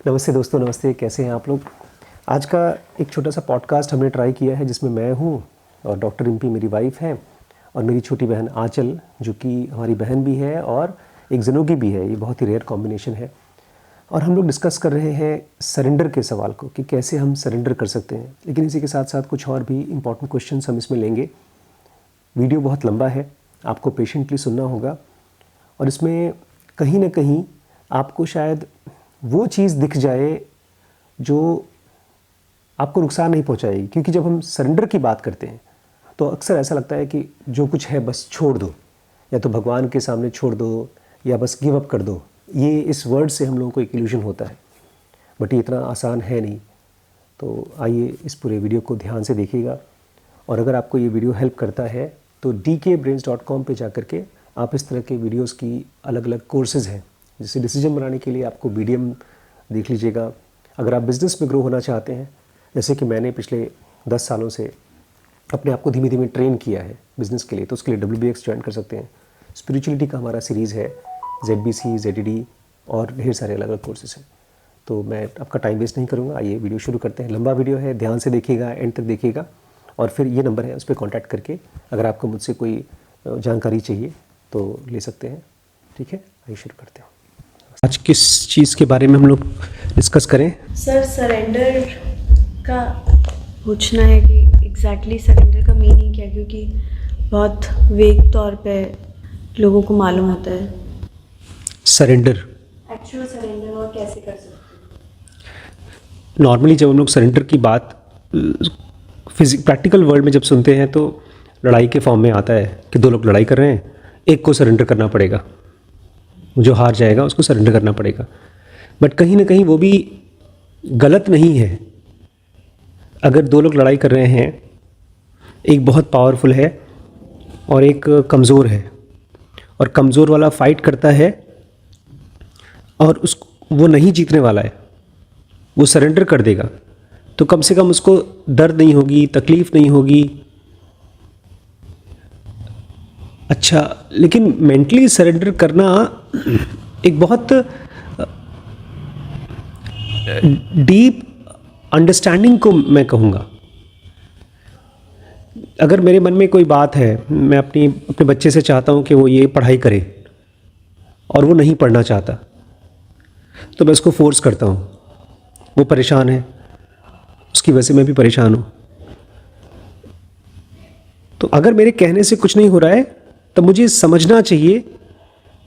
नमस्ते दोस्तों, नमस्ते। कैसे हैं आप लोग? आज का एक छोटा सा पॉडकास्ट हमने ट्राई किया है जिसमें मैं हूँ और डॉक्टर रिम्पी मेरी वाइफ है और मेरी छोटी बहन आंचल, जो कि हमारी बहन भी है और एक ज़िनोगी भी है। ये बहुत ही रेयर कॉम्बिनेशन है और हम लोग डिस्कस कर रहे हैं सरेंडर के सवाल को कि कैसे हम सरेंडर कर सकते हैं। लेकिन इसी के साथ साथ कुछ और भी इम्पॉर्टेंट क्वेश्चन हम इसमें लेंगे। वीडियो बहुत लंबा है, आपको पेशेंटली सुनना होगा और इसमें कहीं ना कहीं आपको शायद वो चीज़ दिख जाए जो आपको नुकसान नहीं पहुंचाएगी। क्योंकि जब हम सरेंडर की बात करते हैं तो अक्सर ऐसा लगता है कि जो कुछ है बस छोड़ दो, या तो भगवान के सामने छोड़ दो या बस गिव अप कर दो। ये इस वर्ड से हम लोगों को एक इल्यूजन होता है, बट ये इतना आसान है नहीं। तो आइए इस पूरे वीडियो को ध्यान से देखिएगा और अगर आपको ये वीडियो हेल्प करता है तो dkbrains.com पे जाकर के आप इस तरह के वीडियोस की अलग अलग कोर्सेज़ हैं। जैसे डिसीजन बनाने के लिए आपको BDM देख लीजिएगा। अगर आप बिज़नेस में ग्रो होना चाहते हैं, जैसे कि मैंने पिछले 10 सालों से अपने आप को धीमे धीमे ट्रेन किया है बिज़नेस के लिए, तो उसके लिए WBX ज्वाइन कर सकते हैं। स्पिरिचुअलिटी का हमारा सीरीज़ है, ZBC, ZED और ढेर सारे अलग अलग कोर्सेज हैं। तो मैं आपका टाइम वेस्ट नहीं करूँगा, आइए वीडियो शुरू करते हैं। लंबा वीडियो है, ध्यान से देखिएगा, एंड तक देखिएगा और फिर ये नंबर है, उस पर कॉन्टैक्ट करके अगर आपको मुझसे कोई जानकारी चाहिए तो ले सकते हैं। ठीक है, आइए शुरू करते हैं। आज किस चीज़ के बारे में हम लोग डिस्कस करें? सर, सरेंडर का पूछना है कि एग्जैक्टली सरेंडर का मीनिंग क्या है, क्योंकि बहुत वेग तौर पे लोगों को मालूम होता है सरेंडर, एक्चुअल सरेंडर और कैसे कर सकते हैं। नॉर्मली जब हम लोग सरेंडर की बात प्रैक्टिकल वर्ल्ड में जब सुनते हैं तो लड़ाई के फॉर्म में आता है कि दो लोग लड़ाई कर रहे हैं, एक को सरेंडर करना पड़ेगा, जो हार जाएगा उसको सरेंडर करना पड़ेगा। बट कहीं ना कहीं वो भी गलत नहीं है। अगर दो लोग लड़ाई कर रहे हैं, एक बहुत पावरफुल है और एक कमज़ोर है, और कमज़ोर वाला फाइट करता है और वो नहीं जीतने वाला है, वो सरेंडर कर देगा, तो कम से कम उसको दर्द नहीं होगी, तकलीफ़ नहीं होगी। अच्छा, लेकिन मेंटली सरेंडर करना एक बहुत डीप अंडरस्टैंडिंग को मैं कहूँगा। अगर मेरे मन में कोई बात है, मैं अपने बच्चे से चाहता हूँ कि वो ये पढ़ाई करे और वो नहीं पढ़ना चाहता, तो मैं उसको फोर्स करता हूँ। वो परेशान है, उसकी वजह से मैं भी परेशान हूँ। तो अगर मेरे कहने से कुछ नहीं हो रहा है तो मुझे समझना चाहिए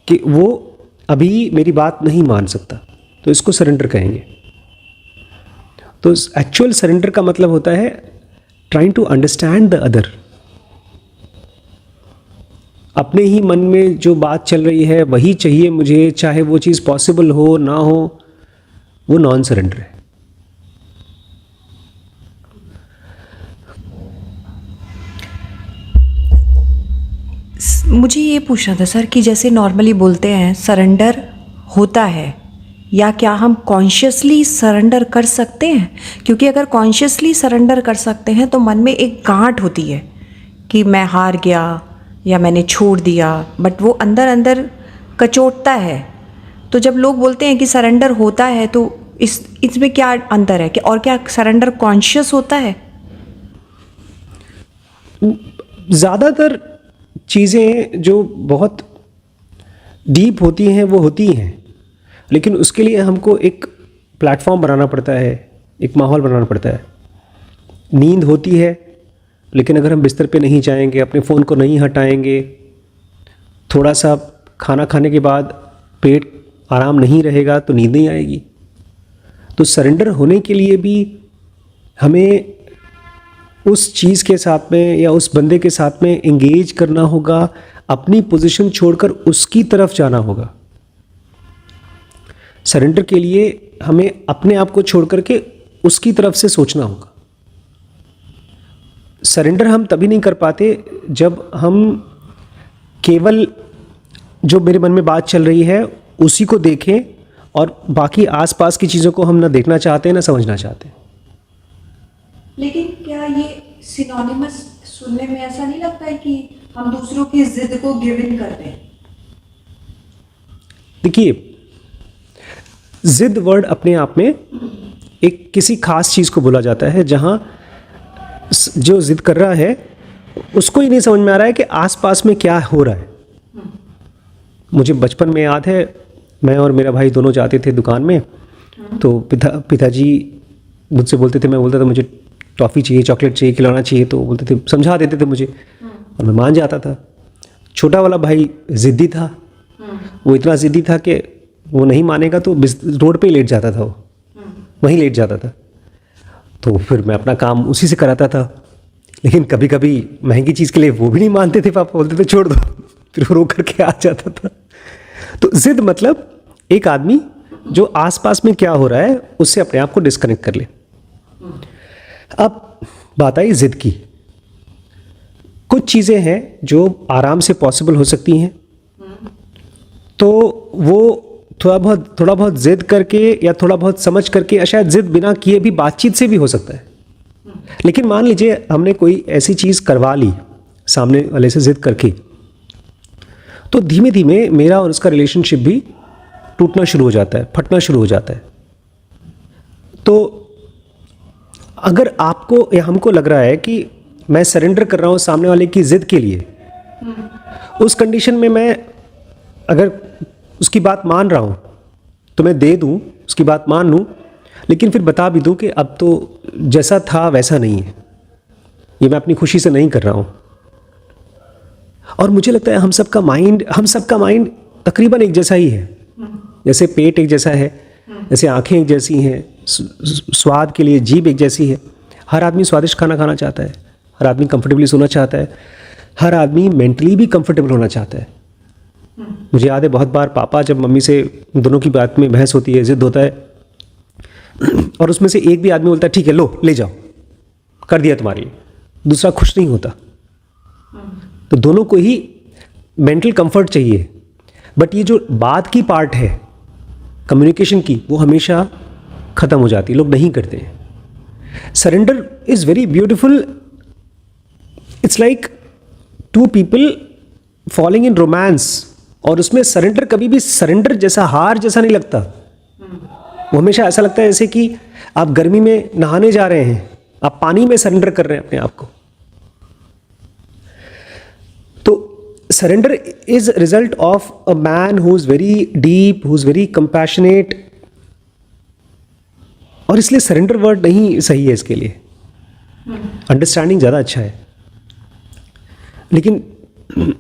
कि वो अभी मेरी बात नहीं मान सकता, तो इसको सरेंडर कहेंगे। तो एक्चुअल सरेंडर का मतलब होता है trying to understand the other. अपने ही मन में जो बात चल रही है वही चाहिए मुझे, चाहे वो चीज़ पॉसिबल हो ना हो, वो नॉन सरेंडर है। मुझे ये पूछना था सर कि जैसे नॉर्मली बोलते हैं सरेंडर होता है, या क्या हम कॉन्शियसली सरेंडर कर सकते हैं? क्योंकि अगर कॉन्शियसली सरेंडर कर सकते हैं तो मन में एक गांठ होती है कि मैं हार गया या मैंने छोड़ दिया, बट वो अंदर अंदर कचोटता है। तो जब लोग बोलते हैं कि सरेंडर होता है तो इसमें क्या अंतर है? और क्या सरेंडर कॉन्शियस होता है? ज़्यादातर चीज़ें जो बहुत डीप होती हैं वो होती हैं, लेकिन उसके लिए हमको एक प्लेटफॉर्म बनाना पड़ता है, एक माहौल बनाना पड़ता है। नींद होती है, लेकिन अगर हम बिस्तर पे नहीं जाएंगे, अपने फ़ोन को नहीं हटाएंगे, थोड़ा सा खाना खाने के बाद पेट आराम नहीं रहेगा तो नींद नहीं आएगी। तो सरेंडर होने के लिए भी हमें उस चीज़ के साथ में या उस बंदे के साथ में एंगेज करना होगा, अपनी पोजीशन छोड़कर उसकी तरफ जाना होगा। सरेंडर के लिए हमें अपने आप को छोड़ करके उसकी तरफ से सोचना होगा। सरेंडर हम तभी नहीं कर पाते जब हम केवल जो मेरे मन में बात चल रही है उसी को देखें और बाकी आसपास की चीज़ों को हम ना देखना चाहते हैं ना समझना चाहते हैं। लेकिन क्या ये सिनोनिमस सुनने में ऐसा नहीं लगता है कि हम दूसरों की जिद को गिव इन कर दें? देखिए, जिद वर्ड अपने आप में एक किसी खास चीज़ को बोला जाता है जहाँ जो जिद कर रहा है उसको ही नहीं समझ में आ रहा है कि आसपास में क्या हो रहा है। मुझे बचपन में याद है, मैं और मेरा भाई दोनों जाते थे दुकान में, तो पिताजी मुझसे बोलते थे, मैं बोलता था मुझे टॉफ़ी चाहिए, चॉकलेट चाहिए, खिलौना चाहिए, तो बोलते थे, समझा देते थे मुझे और मैं मान जाता था। छोटा वाला भाई ज़िद्दी था, वो इतना ज़िद्दी था कि वो नहीं मानेगा तो रोड पे ही लेट जाता था, वो वहीं लेट जाता था। तो फिर मैं अपना काम उसी से कराता था, लेकिन कभी कभी महंगी चीज़ के लिए वो भी नहीं मानते थे, पापा बोलते थे छोड़ दो, फिर वो रो करके आ जाता था। तो ज़िद मतलब एक आदमी जो आसपास में क्या हो रहा है उससे अपने आप को डिस्कनेक्ट कर ले। अब बात आई ज़िद की। कुछ चीज़ें हैं जो आराम से पॉसिबल हो सकती हैं, तो वो थोड़ा बहुत ज़िद करके या थोड़ा बहुत समझ करके, या शायद ज़िद बिना किए भी बातचीत से भी हो सकता है। लेकिन मान लीजिए हमने कोई ऐसी चीज़ करवा ली सामने वाले से ज़िद करके, तो धीमे धीमे मेरा और उसका रिलेशनशिप भी टूटना शुरू हो जाता है, फटना शुरू हो जाता है। तो अगर आपको या हमको लग रहा है कि मैं सरेंडर कर रहा हूँ सामने वाले की ज़िद के लिए, उस कंडीशन में मैं अगर उसकी बात मान रहा हूँ तो मैं दे दूँ, उसकी बात मान लूँ, लेकिन फिर बता भी दूँ कि अब तो जैसा था वैसा नहीं है, ये मैं अपनी खुशी से नहीं कर रहा हूँ। और मुझे लगता है हम सबका माइंड तकरीबन एक जैसा ही है। जैसे पेट एक जैसा है, जैसे आँखें एक जैसी हैं, स्वाद के लिए जीभ एक जैसी है। हर आदमी स्वादिष्ट खाना खाना चाहता है, हर आदमी कंफर्टेबली सोना चाहता है, हर आदमी मेंटली भी कंफर्टेबल होना चाहता है। मुझे याद है बहुत बार पापा जब मम्मी से दोनों की बात में बहस होती है, ज़िद होता है, और उसमें से एक भी आदमी बोलता है ठीक है लो ले जाओ, कर दिया तुम्हारे लिए, दूसरा खुश नहीं होता। तो दोनों को ही मेंटल कंफर्ट चाहिए, बट ये जो बात की पार्ट है कम्युनिकेशन की, वो हमेशा ख़त्म हो जाती है, लोग नहीं करते हैं। Surrender is very beautiful. It's like to people falling in romance, और उसमें सरेंडर कभी भी सरेंडर जैसा, हार जैसा नहीं लगता। वो हमेशा ऐसा लगता है जैसे कि आप गर्मी में नहाने जा रहे हैं, आप पानी में सरेंडर कर रहे हैं अपने आप को। तो surrender is result of a man who is very deep, who is very compassionate, और इसलिए सरेंडर वर्ड नहीं सही है इसके लिए। अंडरस्टैंडिंग ज़्यादा अच्छा है। लेकिन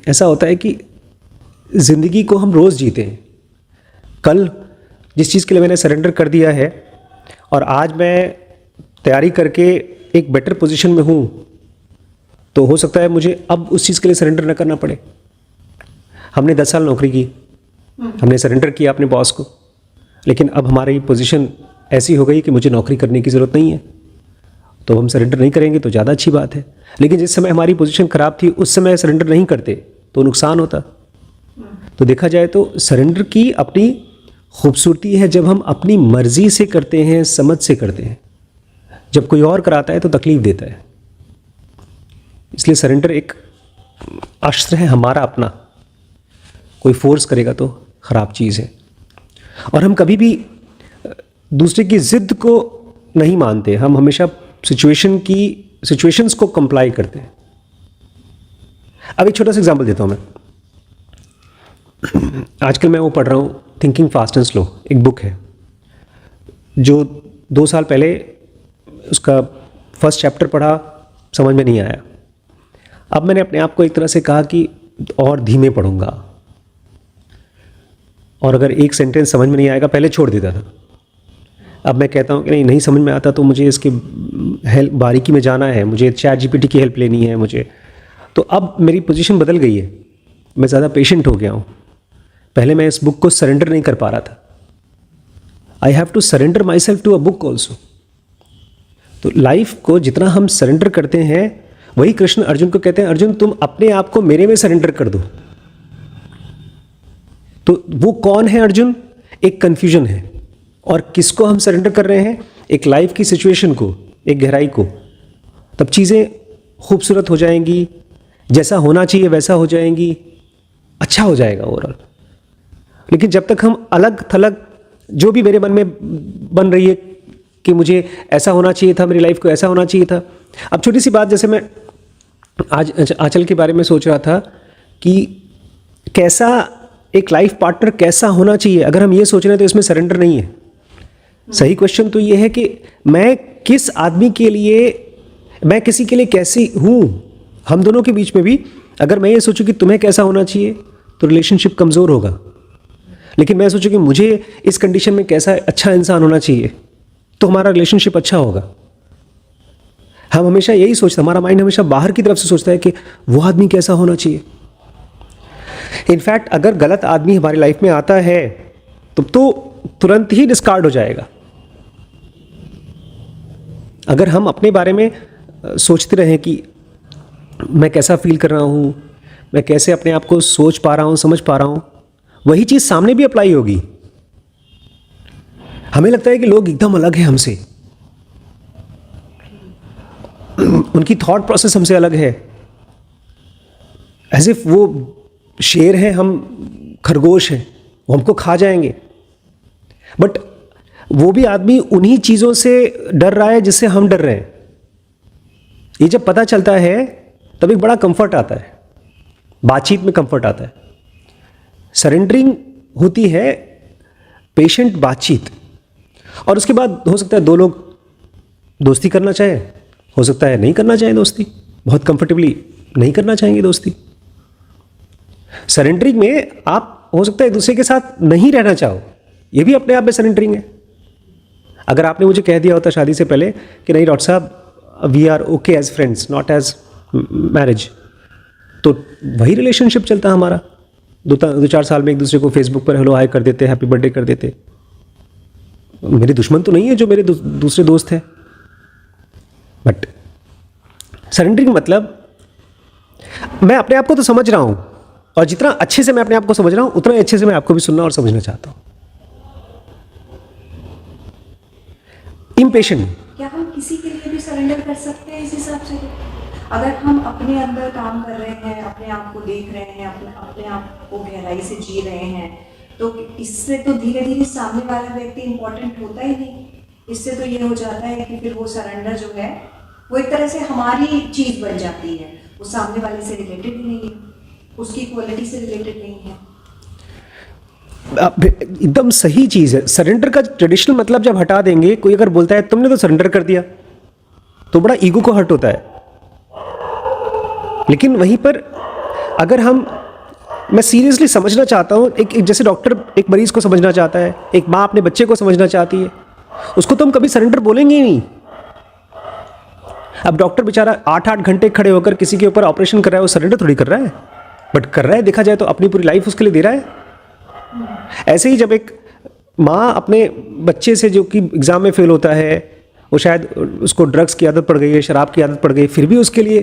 ऐसा होता है कि ज़िंदगी को हम रोज़ जीते हैं। कल जिस चीज़ के लिए मैंने सरेंडर कर दिया है और आज मैं तैयारी करके एक बेटर पोजीशन में हूँ, तो हो सकता है मुझे अब उस चीज़ के लिए सरेंडर न करना पड़े। हमने 10 साल नौकरी की, हमने सरेंडर किया अपने बॉस को, लेकिन अब हमारी पोजीशन ऐसी हो गई कि मुझे नौकरी करने की ज़रूरत नहीं है, तो हम सरेंडर नहीं करेंगे तो ज़्यादा अच्छी बात है। लेकिन जिस समय हमारी पोजीशन ख़राब थी उस समय सरेंडर नहीं करते तो नुकसान होता। तो देखा जाए तो सरेंडर की अपनी खूबसूरती है जब हम अपनी मर्ज़ी से करते हैं, समझ से करते हैं। जब कोई और कराता है तो तकलीफ़ देता है। इसलिए सरेंडर एक अस्त्र है हमारा अपना, कोई फोर्स करेगा तो ख़राब चीज़ है। और हम कभी भी दूसरे की ज़िद को नहीं मानते, हम हमेशा सिचुएशंस को कंप्लाई करते हैं। अब एक छोटा सा एग्जांपल देता हूँ मैं। आजकल मैं वो पढ़ रहा हूँ, थिंकिंग फास्ट एंड स्लो, एक बुक है जो 2 साल पहले उसका फर्स्ट चैप्टर पढ़ा, समझ में नहीं आया। अब मैंने अपने आप को एक तरह से कहा कि और धीमे पढ़ूंगा, और अगर एक सेंटेंस समझ में नहीं आएगा, पहले छोड़ देता था, अब मैं कहता हूँ कि नहीं समझ में आता तो मुझे इसकी हेल्प, बारीकी में जाना है, मुझे ChatGPT की हेल्प लेनी है मुझे। तो अब मेरी पोजीशन बदल गई है, मैं ज़्यादा पेशेंट हो गया हूँ। पहले मैं इस बुक को सरेंडर नहीं कर पा रहा था। I have to surrender myself to a book also. तो लाइफ को जितना हम सरेंडर करते हैं, वही कृष्ण अर्जुन को कहते हैं, अर्जुन तुम अपने आप को मेरे में सरेंडर कर दो। तो वो कौन है अर्जुन? एक कन्फ्यूजन है। और किसको हम सरेंडर कर रहे हैं? एक लाइफ की सिचुएशन को, एक गहराई को। तब चीज़ें खूबसूरत हो जाएंगी, जैसा होना चाहिए वैसा हो जाएंगी, अच्छा हो जाएगा ओवरऑल। लेकिन जब तक हम अलग थलग जो भी मेरे मन में बन रही है कि मुझे ऐसा होना चाहिए था, मेरी लाइफ को ऐसा होना चाहिए था। अब छोटी सी बात, जैसे मैं आज आंचल के बारे में सोच रहा था कि कैसा एक लाइफ पार्टनर कैसा होना चाहिए। अगर हम ये सोच रहे हैं तो इसमें सरेंडर नहीं है। सही क्वेश्चन तो ये है कि मैं किस आदमी के लिए, मैं किसी के लिए कैसी हूँ। हम दोनों के बीच में भी अगर मैं ये सोचूं कि तुम्हें कैसा होना चाहिए तो रिलेशनशिप कमज़ोर होगा। लेकिन मैं सोचूं कि मुझे इस कंडीशन में कैसा अच्छा इंसान होना चाहिए तो हमारा रिलेशनशिप अच्छा होगा। हम हमेशा यही सोचते, हमारा माइंड हमेशा बाहर की तरफ से सोचता है कि वो आदमी कैसा होना चाहिए। इनफैक्ट अगर गलत आदमी हमारी लाइफ में आता है तो तुरंत ही डिस्कार्ड हो जाएगा। अगर हम अपने बारे में सोचते रहें कि मैं कैसा फील कर रहा हूँ, मैं कैसे अपने आप को सोच पा रहा हूँ, समझ पा रहा हूँ, वही चीज़ सामने भी अप्लाई होगी। हमें लगता है कि लोग एकदम अलग हैं हमसे, उनकी थॉट प्रोसेस हमसे अलग है, एज इफ वो शेर हैं, हम खरगोश हैं, वो हमको खा जाएंगे। बट वो भी आदमी उन्हीं चीज़ों से डर रहा है जिससे हम डर रहे हैं। ये जब पता चलता है तब एक बड़ा कंफर्ट आता है, बातचीत में कंफर्ट आता है। सरेंडरिंग होती है पेशेंट बातचीत, और उसके बाद हो सकता है दो लोग दोस्ती करना चाहें, हो सकता है नहीं करना चाहें दोस्ती, बहुत कंफर्टेबली नहीं करना चाहेंगे दोस्ती। सरेंडरिंग में आप हो सकता है एक दूसरे के साथ नहीं रहना चाहो, ये भी अपने आप में सरेंडरिंग है। अगर आपने मुझे कह दिया होता शादी से पहले कि नहीं डॉक्टर साहब we are okay as friends not as marriage, तो वही रिलेशनशिप चलता हमारा। 2-4 साल में एक दूसरे को फेसबुक पर हेलो हाय कर देते, हैप्पी बर्थडे कर देते। मेरे दुश्मन तो नहीं है जो मेरे दूसरे दोस्त हैं। बट सरेंडरिंग मतलब मैं अपने आप को तो समझ रहा हूं, और जितना अच्छे से मैं अपने आप को समझ रहा हूं उतना ही अच्छे से मैं आपको भी सुनना और समझना चाहता हूं। इम्पेशेंट, क्या हम किसी के लिए भी सरेंडर कर सकते हैं इस हिसाब से? अगर हम अपने अंदर काम कर रहे हैं, अपने आप को देख रहे हैं, अपने आप को गहराई से जी रहे हैं, तो इससे तो धीरे धीरे सामने वाला व्यक्ति इम्पोर्टेंट होता ही नहीं। इससे तो ये हो जाता है कि फिर वो सरेंडर जो है वो एक तरह से हमारी चीज़ बन जाती है, वो सामने वाले से रिलेटेड ही नहीं है, उसकी क्वालिटी से रिलेटेड नहीं है। एकदम सही चीज़ है। सरेंडर का ट्रेडिशनल मतलब जब हटा देंगे, कोई अगर बोलता है तुमने तो सरेंडर कर दिया, तो बड़ा ईगो को हर्ट होता है। लेकिन वहीं पर अगर मैं सीरियसली समझना चाहता हूँ, एक जैसे डॉक्टर एक मरीज को समझना चाहता है, एक माँ अपने बच्चे को समझना चाहती है, उसको तो हम कभी सरेंडर बोलेंगे ही नहीं। अब डॉक्टर बेचारा 8-8 घंटे खड़े होकर किसी के ऊपर ऑपरेशन कर रहा है, वो सरेंडर थोड़ी कर रहा है, बट कर रहा है, देखा जाए तो अपनी पूरी लाइफ उसके लिए दे रहा है। ऐसे ही जब एक माँ अपने बच्चे से जो कि एग्ज़ाम में फेल होता है, वो शायद उसको ड्रग्स की आदत पड़ गई है, शराब की आदत पड़ गई, फिर भी उसके लिए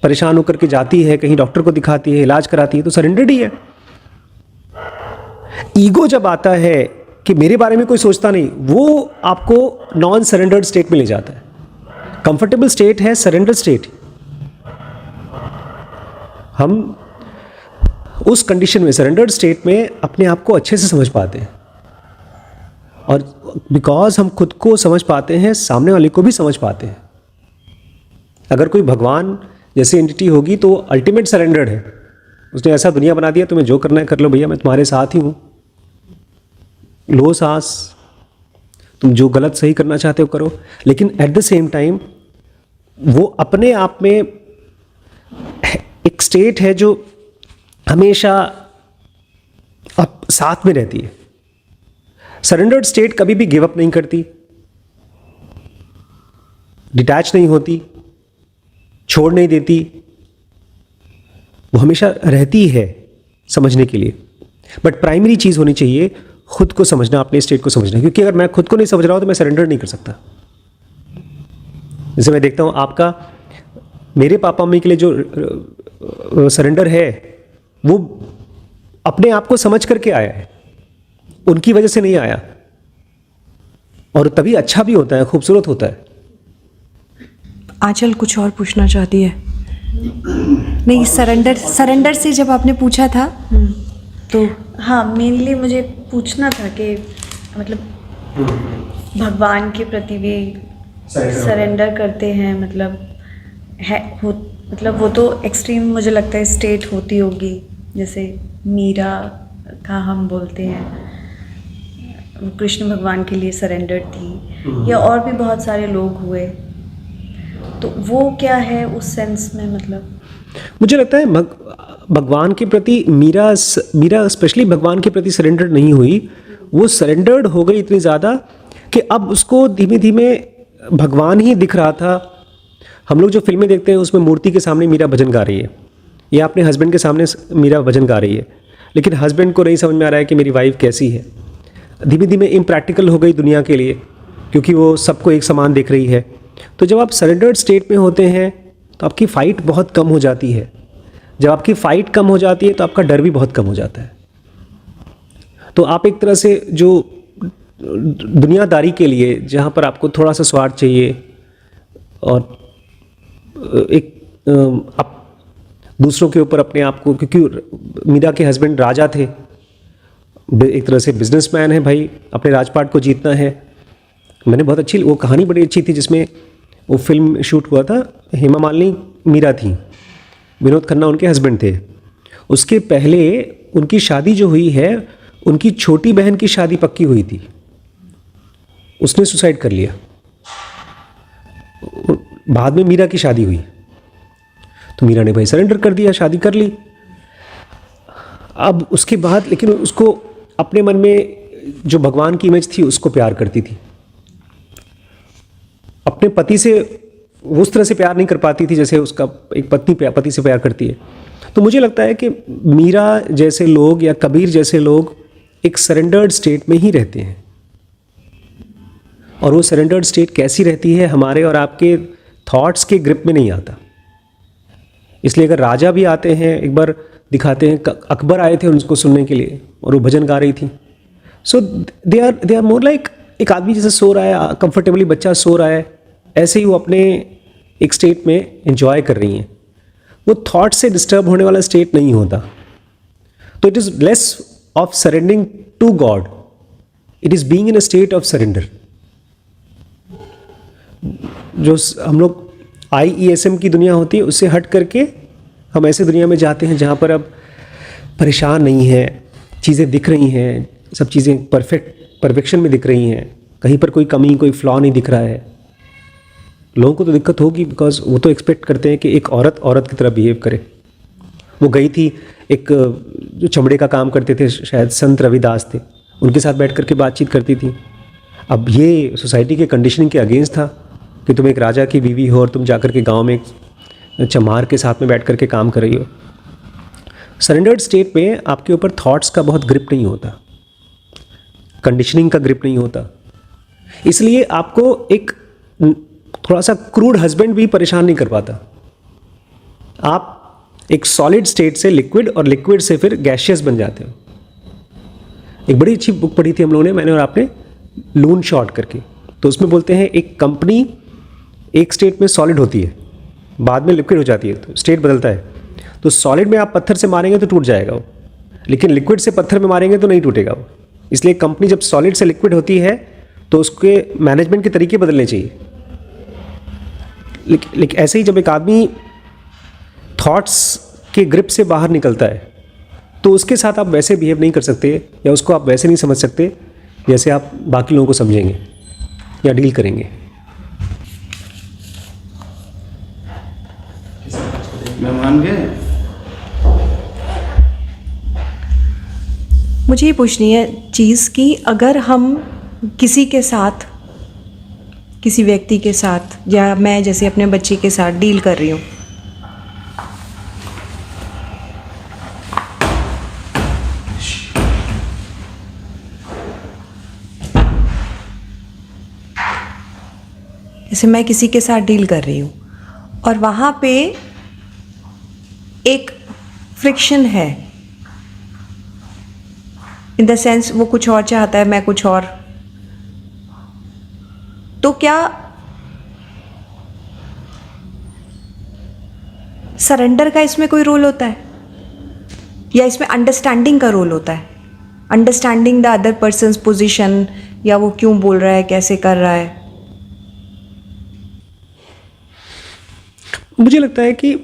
परेशान होकर के जाती है, कहीं डॉक्टर को दिखाती है, इलाज कराती है, तो सरेंडर्ड ही है। ईगो जब आता है कि मेरे बारे में कोई सोचता नहीं, वो आपको नॉन सरेंडर्ड स्टेट में ले जाता है। कंफर्टेबल स्टेट है सरेंडर स्टेट। हम उस कंडीशन में, सरेंडर्ड स्टेट में, अपने आप को अच्छे से समझ पाते हैं, और बिकॉज हम खुद को समझ पाते हैं, सामने वाले को भी समझ पाते हैं। अगर कोई भगवान जैसी एंटिटी होगी तो अल्टीमेट सरेंडर्ड है। उसने ऐसा दुनिया बना दिया, तुम्हें जो करना है कर लो भैया, मैं तुम्हारे साथ ही हूँ। लो सांस, तुम जो गलत सही करना चाहते हो करो। लेकिन एट द सेम टाइम वो अपने आप में एक स्टेट है जो हमेशा अब साथ में रहती है। सरेंडर्ड स्टेट कभी भी गिव अप नहीं करती, डिटैच नहीं होती, छोड़ नहीं देती, वो हमेशा रहती है समझने के लिए। बट प्राइमरी चीज़ होनी चाहिए खुद को समझना, अपने स्टेट को समझना, क्योंकि अगर मैं खुद को नहीं समझ रहा हूं तो मैं सरेंडर नहीं कर सकता। जैसे मैं देखता हूं आपका, मेरे पापा मम्मी के लिए जो सरेंडर है वो अपने आप को समझ करके आया है, उनकी वजह से नहीं आया, और तभी अच्छा भी होता है, खूबसूरत होता है। आंचल कुछ और पूछना चाहती है? नहीं, सरेंडर से जब आपने पूछा था तो हाँ, मेनली मुझे पूछना था कि मतलब भगवान के प्रति भी सरेंडर करते हैं, मतलब वो तो एक्सट्रीम मुझे लगता है स्टेट होती होगी, जैसे मीरा का हम बोलते हैं वो कृष्ण भगवान के लिए सरेंडर थी, या और भी बहुत सारे लोग हुए, तो वो क्या है उस सेंस में? मतलब मुझे लगता है भगवान के प्रति मीरा स्पेशली भगवान के प्रति सरेंडर नहीं हुई, वो सरेंडर्ड हो गई इतनी ज़्यादा कि अब उसको धीमे धीमे भगवान ही दिख रहा था। हम लोग जो फिल्में देखते हैं उसमें मूर्ति के सामने मीरा भजन गा रही है, या अपने हस्बैंड के सामने मीरा भजन गा रही है, लेकिन हस्बैंड को नहीं समझ में आ रहा है कि मेरी वाइफ कैसी है। धीमे धीमे इम्प्रैक्टिकल हो गई दुनिया के लिए, क्योंकि वो सबको एक समान देख रही है। तो जब आप सरेंडर्ड स्टेट में होते हैं तो आपकी फ़ाइट बहुत कम हो जाती है। जब आपकी फ़ाइट कम हो जाती है तो आपका डर भी बहुत कम हो जाता है। तो आप एक तरह से जो दुनियादारी के लिए, जहाँ पर आपको थोड़ा सा स्वार्थ चाहिए और आप दूसरों के ऊपर अपने आप को, क्योंकि मीरा के हस्बैंड राजा थे, एक तरह से बिजनेसमैन है भाई, अपने राजपाट को जीतना है। मैंने बहुत अच्छी, वो कहानी बड़ी अच्छी थी जिसमें वो फिल्म शूट हुआ था। हेमा मालिनी मीरा थी, विनोद खन्ना उनके हस्बैंड थे। उसके पहले उनकी शादी जो हुई है, उनकी छोटी बहन की शादी पक्की हुई थी, उसने सुसाइड कर लिया। बाद में मीरा की शादी हुई तो मीरा ने भाई सरेंडर कर दिया, शादी कर ली। अब उसके बाद लेकिन उसको अपने मन में जो भगवान की इमेज थी उसको प्यार करती थी, अपने पति से उस तरह से प्यार नहीं कर पाती थी जैसे उसका एक पत्नी पति से प्यार करती है। तो मुझे लगता है कि मीरा जैसे लोग या कबीर जैसे लोग एक सरेंडर्ड स्टेट में ही रहते हैं, और वो सरेंडर्ड स्टेट कैसी रहती है, हमारे और आपके थॉट्स के ग्रिप में नहीं आता। इसलिए अगर राजा भी आते हैं, एक बार दिखाते हैं, अकबर आए थे उनको सुनने के लिए और वो भजन गा रही थी। सो दे आर मोर लाइक, एक आदमी जैसे सो रहा है कंफर्टेबली, बच्चा सो रहा है, ऐसे ही वो अपने एक स्टेट में एंजॉय कर रही हैं। वो थॉट से डिस्टर्ब होने वाला स्टेट नहीं होता। तो it is less of surrendering to God, it is being in a state of surrender. जो हम लोग IESM की दुनिया होती है उससे हट करके हम ऐसे दुनिया में जाते हैं जहाँ पर अब परेशान नहीं है, चीज़ें दिख रही हैं, सब चीज़ें परफेक्शन में दिख रही हैं, कहीं पर कोई कमी कोई फ्लॉ नहीं दिख रहा है। लोगों को तो दिक्कत होगी, बिकॉज वो तो एक्सपेक्ट करते हैं कि एक औरत की तरह बिहेव करे। वो गई थी, एक जो चमड़े का काम करते थे, शायद संत रविदास थे, उनके साथ बैठ करके बातचीत करती थी। अब ये सोसाइटी के कंडीशनिंग के अगेंस्ट था कि तुम एक राजा की बीवी हो और तुम जाकर के गांव में एक चमार के साथ में बैठ करके काम कर रही हो। सरेंडर्ड स्टेट में आपके ऊपर थॉट्स का बहुत ग्रिप नहीं होता, कंडीशनिंग का ग्रिप नहीं होता। इसलिए आपको एक थोड़ा सा क्रूड हस्बैंड भी परेशान नहीं कर पाता। आप एक सॉलिड स्टेट से लिक्विड और लिक्विड से फिर गैशियस बन जाते हो। एक बड़ी अच्छी बुक पढ़ी थी हम लोगों ने, मैंने और आपने, लून शॉट करके। तो उसमें बोलते हैं एक कंपनी एक स्टेट में सॉलिड होती है, बाद में लिक्विड हो जाती है, तो स्टेट बदलता है। तो सॉलिड में आप पत्थर से मारेंगे तो टूट जाएगा वो, लेकिन लिक्विड से पत्थर में मारेंगे तो नहीं टूटेगा वो। इसलिए कंपनी जब सॉलिड से लिक्विड होती है तो उसके मैनेजमेंट के तरीके बदलने चाहिए। लेकिन ऐसे ही जब एक आदमी थॉट्स के ग्रिप से बाहर निकलता है तो उसके साथ आप वैसे बिहेव नहीं कर सकते, या उसको आप वैसे नहीं समझ सकते जैसे आप बाकी लोगों को समझेंगे या डील करेंगे। मेहमान गए? मुझे ये पूछनी है चीज़ कि अगर हम किसी के साथ, किसी व्यक्ति के साथ, या मैं जैसे अपने बच्चे के साथ डील कर रही हूँ, जैसे मैं किसी के साथ डील कर रही हूँ और वहाँ पे एक फ्रिक्शन है, इन द सेंस वो कुछ और चाहता है, मैं कुछ और, तो क्या सरेंडर का इसमें कोई रोल होता है, या इसमें अंडरस्टैंडिंग का रोल होता है? Understanding the other persons position, या वो क्यों बोल रहा है, कैसे कर रहा है? मुझे लगता है कि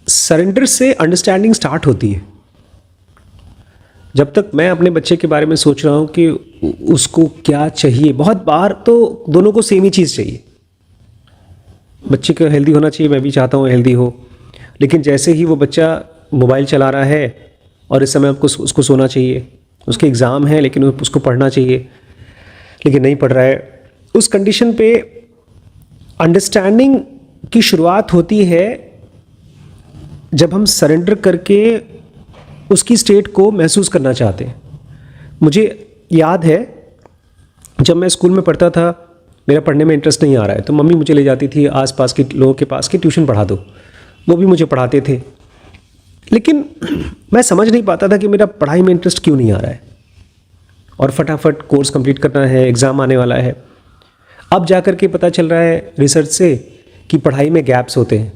सरेंडर से अंडरस्टैंडिंग स्टार्ट होती है। जब तक मैं अपने बच्चे के बारे में सोच रहा हूँ कि उसको क्या चाहिए, बहुत बार तो दोनों को सेम ही चीज़ चाहिए। बच्चे को हेल्दी होना चाहिए, मैं भी चाहता हूँ हेल्दी हो, लेकिन जैसे ही वो बच्चा मोबाइल चला रहा है और इस समय उसको सोना चाहिए, उसके एग्ज़ाम है लेकिन उसको पढ़ना चाहिए लेकिन नहीं पढ़ रहा है, उस कंडीशन पे अंडरस्टैंडिंग की शुरुआत होती है जब हम सरेंडर करके उसकी स्टेट को महसूस करना चाहते हैं। मुझे याद है जब मैं स्कूल में पढ़ता था, मेरा पढ़ने में इंटरेस्ट नहीं आ रहा है तो मम्मी मुझे ले जाती थी आसपास के लोगों के पास कि ट्यूशन पढ़ा दो। वो भी मुझे पढ़ाते थे, लेकिन मैं समझ नहीं पाता था कि मेरा पढ़ाई में इंटरेस्ट क्यों नहीं आ रहा है, और फटाफट कोर्स कंप्लीट करना है, एग्ज़ाम आने वाला है। अब जा कर के पता चल रहा है रिसर्च से कि पढ़ाई में गैप्स होते हैं,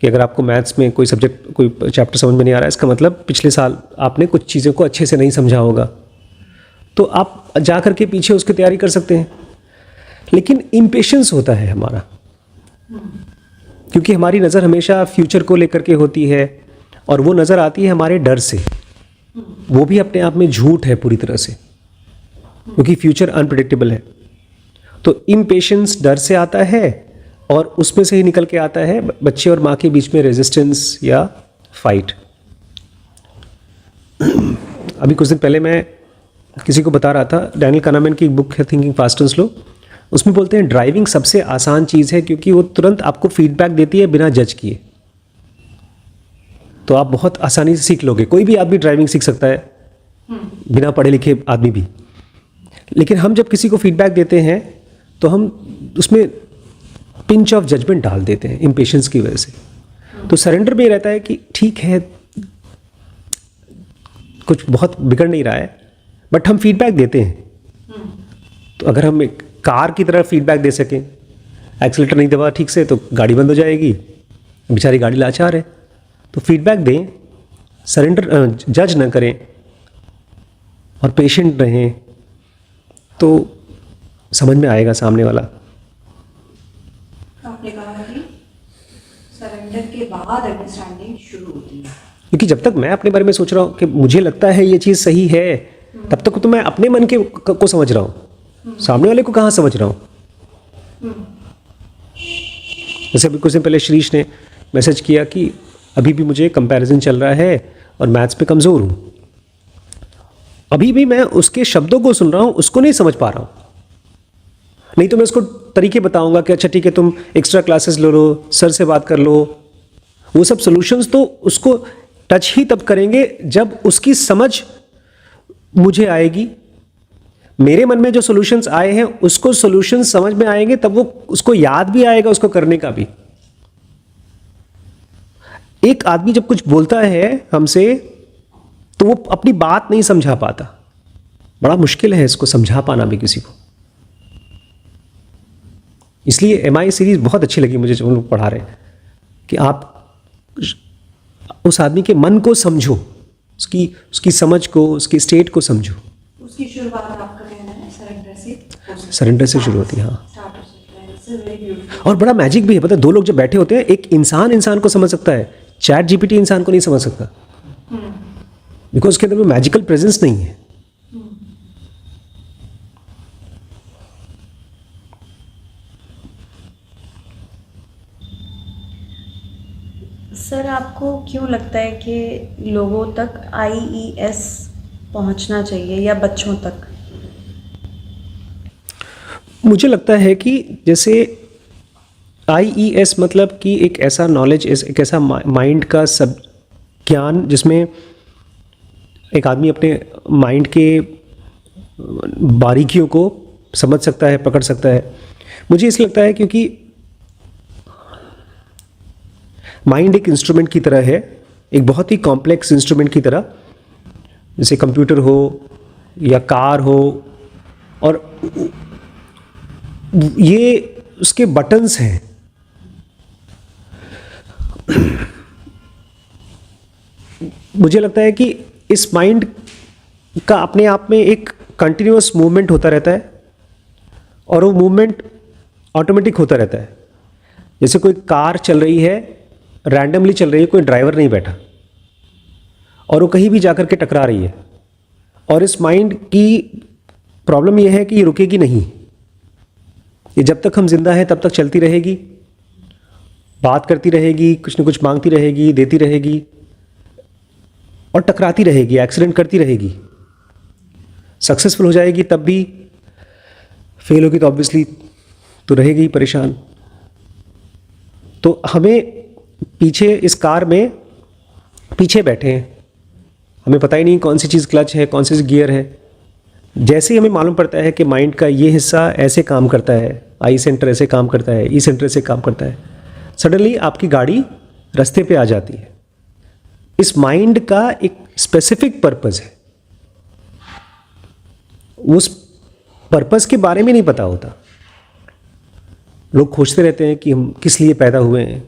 कि अगर आपको मैथ्स में कोई सब्जेक्ट, कोई चैप्टर समझ में नहीं आ रहा है, इसका मतलब पिछले साल आपने कुछ चीज़ों को अच्छे से नहीं समझा होगा, तो आप जा कर के पीछे उसकी तैयारी कर सकते हैं। लेकिन इम्पेशेंस होता है हमारा, क्योंकि हमारी नज़र हमेशा फ्यूचर को लेकर के होती है और वो नज़र आती है हमारे डर से। वो भी अपने आप में झूठ है पूरी तरह से, क्योंकि फ्यूचर अनप्रेडिक्टेबल है। तो इम्पेशेंस डर से आता है और उसमें से ही निकल के आता है बच्चे और माँ के बीच में रेजिस्टेंस या फाइट। अभी कुछ दिन पहले मैं किसी को बता रहा था, डैनियल kahneman की एक बुक है थिंकिंग फास्ट एंड स्लो, उसमें बोलते हैं ड्राइविंग सबसे आसान चीज़ है क्योंकि वो तुरंत आपको फीडबैक देती है बिना जज किए। तो आप बहुत आसानी से सीख लोगे। कोई भी आदमी ड्राइविंग सीख सकता है, बिना पढ़े लिखे आदमी भी। लेकिन हम जब किसी को फीडबैक देते हैं तो हम उसमें पिंच ऑफ जजमेंट डाल देते हैं इम्पेशेंस की वजह से। तो सरेंडर में रहता है कि ठीक है, कुछ बहुत बिगड़ नहीं रहा है, बट हम फीडबैक देते हैं। तो अगर हम एक कार की तरह फीडबैक दे सकें, एक्सीलेटर नहीं दबा ठीक से तो गाड़ी बंद हो जाएगी, बेचारी गाड़ी लाचार है। तो फीडबैक दें, सरेंडर, जज ना करें और पेशेंट रहें, तो समझ में आएगा सामने वाला। आपने कहा कि सरेंडर के बाद अंडरस्टैंडिंग शुरू होती है, क्योंकि जब तक मैं अपने बारे में सोच रहा हूँ कि मुझे लगता है ये चीज़ सही है, तब तक तो मैं अपने मन के को समझ रहा हूँ, सामने वाले को कहाँ समझ रहा हूँ। जैसे अभी कुछ दिन पहले श्रीश ने मैसेज किया कि अभी भी मुझे कंपैरिजन चल रहा है और मैथ्स पे कमज़ोर हूँ। अभी भी मैं उसके शब्दों को सुन रहा हूँ, उसको नहीं समझ पा रहा हूँ। नहीं तो मैं उसको तरीके बताऊंगा कि अच्छा ठीक है, तुम एक्स्ट्रा क्लासेस ले लो, सर से बात कर लो। वो सब सॉल्यूशंस तो उसको टच ही तब करेंगे जब उसकी समझ मुझे आएगी। मेरे मन में जो सॉल्यूशंस आए हैं उसको सॉल्यूशंस समझ में आएंगे, तब वो उसको याद भी आएगा उसको करने का भी। एक आदमी जब कुछ बोलता है हमसे तो वो अपनी बात नहीं समझा पाता। बड़ा मुश्किल है इसको समझा पाना भी किसी को। इसलिए MI सीरीज बहुत अच्छी लगी मुझे, जो लोग पढ़ा रहे हैं कि आप उस आदमी के मन को समझो, उसकी समझ को, उसकी स्टेट को समझो। उसकी शुरुआत आपका कहना है सरेंडर से शुरू होती है। हाँ, स्टार्ट हो सकता है। This is very beautiful. और बड़ा मैजिक भी है, पता है, दो लोग जब बैठे होते हैं, एक इंसान को समझ सकता है, चैट GPT इंसान को नहीं समझ सकता, बिकॉज उसके अंदर में मैजिकल प्रेजेंस नहीं है। सर, आपको क्यों लगता है कि लोगों तक IES पहुंचना चाहिए या बच्चों तक? मुझे लगता है कि जैसे IES मतलब कि एक ऐसा नॉलेज, एक ऐसा माइंड का सब ज्ञान जिसमें एक आदमी अपने माइंड के बारीकियों को समझ सकता है, पकड़ सकता है। मुझे इसलिए लगता है क्योंकि माइंड एक इंस्ट्रूमेंट की तरह है, एक बहुत ही कॉम्प्लेक्स इंस्ट्रूमेंट की तरह, जैसे कंप्यूटर हो या कार हो, और ये उसके बटन्स हैं। मुझे लगता है कि इस माइंड का अपने आप में एक कंटिन्यूअस मूवमेंट होता रहता है और वो मूवमेंट ऑटोमेटिक होता रहता है। जैसे कोई कार चल रही है, रैंडमली चल रही है, कोई ड्राइवर नहीं बैठा और वो कहीं भी जाकर के टकरा रही है, और इस माइंड की प्रॉब्लम ये है कि ये रुकेगी नहीं। ये जब तक हम जिंदा हैं तब तक चलती रहेगी, बात करती रहेगी, कुछ न कुछ मांगती रहेगी, देती रहेगी और टकराती रहेगी, एक्सीडेंट करती रहेगी। सक्सेसफुल हो जाएगी तब भी, फेल होगी तो ऑब्वियसली तो रहेगी ही परेशान। तो हमें पीछे इस कार में पीछे बैठे हैं, हमें पता ही नहीं कौन सी चीज़ क्लच है, कौन सी गियर है। जैसे ही हमें मालूम पड़ता है कि माइंड का ये हिस्सा ऐसे काम करता है, आई सेंटर ऐसे काम करता है, ई सेंटर ऐसे काम करता है, सडनली आपकी गाड़ी रास्ते पे आ जाती है। इस माइंड का एक स्पेसिफिक पर्पस है, उस पर्पस के बारे में नहीं पता होता। लोग खोजते रहते हैं कि हम किस लिए पैदा हुए हैं।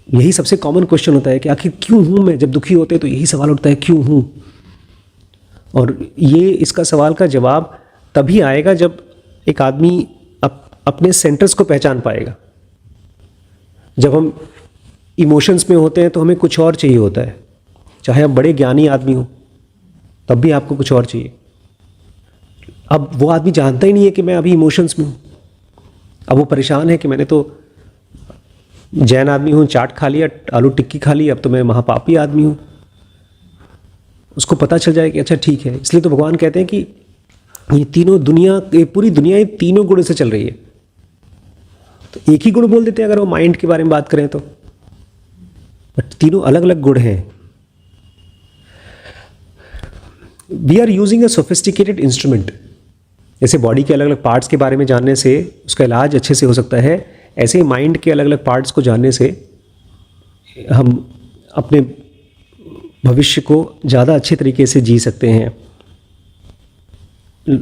यही सबसे कॉमन क्वेश्चन होता है कि आखिर क्यों हूँ मैं। जब दुखी होते हैं तो यही सवाल उठता है, क्यों हूँ। और ये इसका सवाल का जवाब तभी आएगा जब एक आदमी अपने सेंटर्स को पहचान पाएगा। जब हम इमोशंस में होते हैं तो हमें कुछ और चाहिए होता है, चाहे आप बड़े ज्ञानी आदमी हो तब भी आपको कुछ और चाहिए। अब वो आदमी जानता ही नहीं है कि मैं अभी इमोशंस में हूँ। अब वो परेशान है कि मैंने तो जैन आदमी हूँ, चाट खा लिया, आलू टिक्की खा ली, अब तो मैं महापापी आदमी हूँ। उसको पता चल जाए कि अच्छा ठीक है। इसलिए तो भगवान कहते हैं कि ये तीनों दुनिया, ये पूरी दुनिया ये तीनों गुण से चल रही है। तो एक ही गुण बोल देते हैं अगर वो माइंड के बारे में बात करें तो, बट तीनों अलग अलग गुण हैं। We are using a sophisticated instrument. जैसे बॉडी के अलग अलग पार्ट्स के बारे में जानने से उसका इलाज अच्छे से हो सकता है, ऐसे ही माइंड के अलग अलग पार्ट्स को जानने से हम अपने भविष्य को ज़्यादा अच्छे तरीके से जी सकते हैं,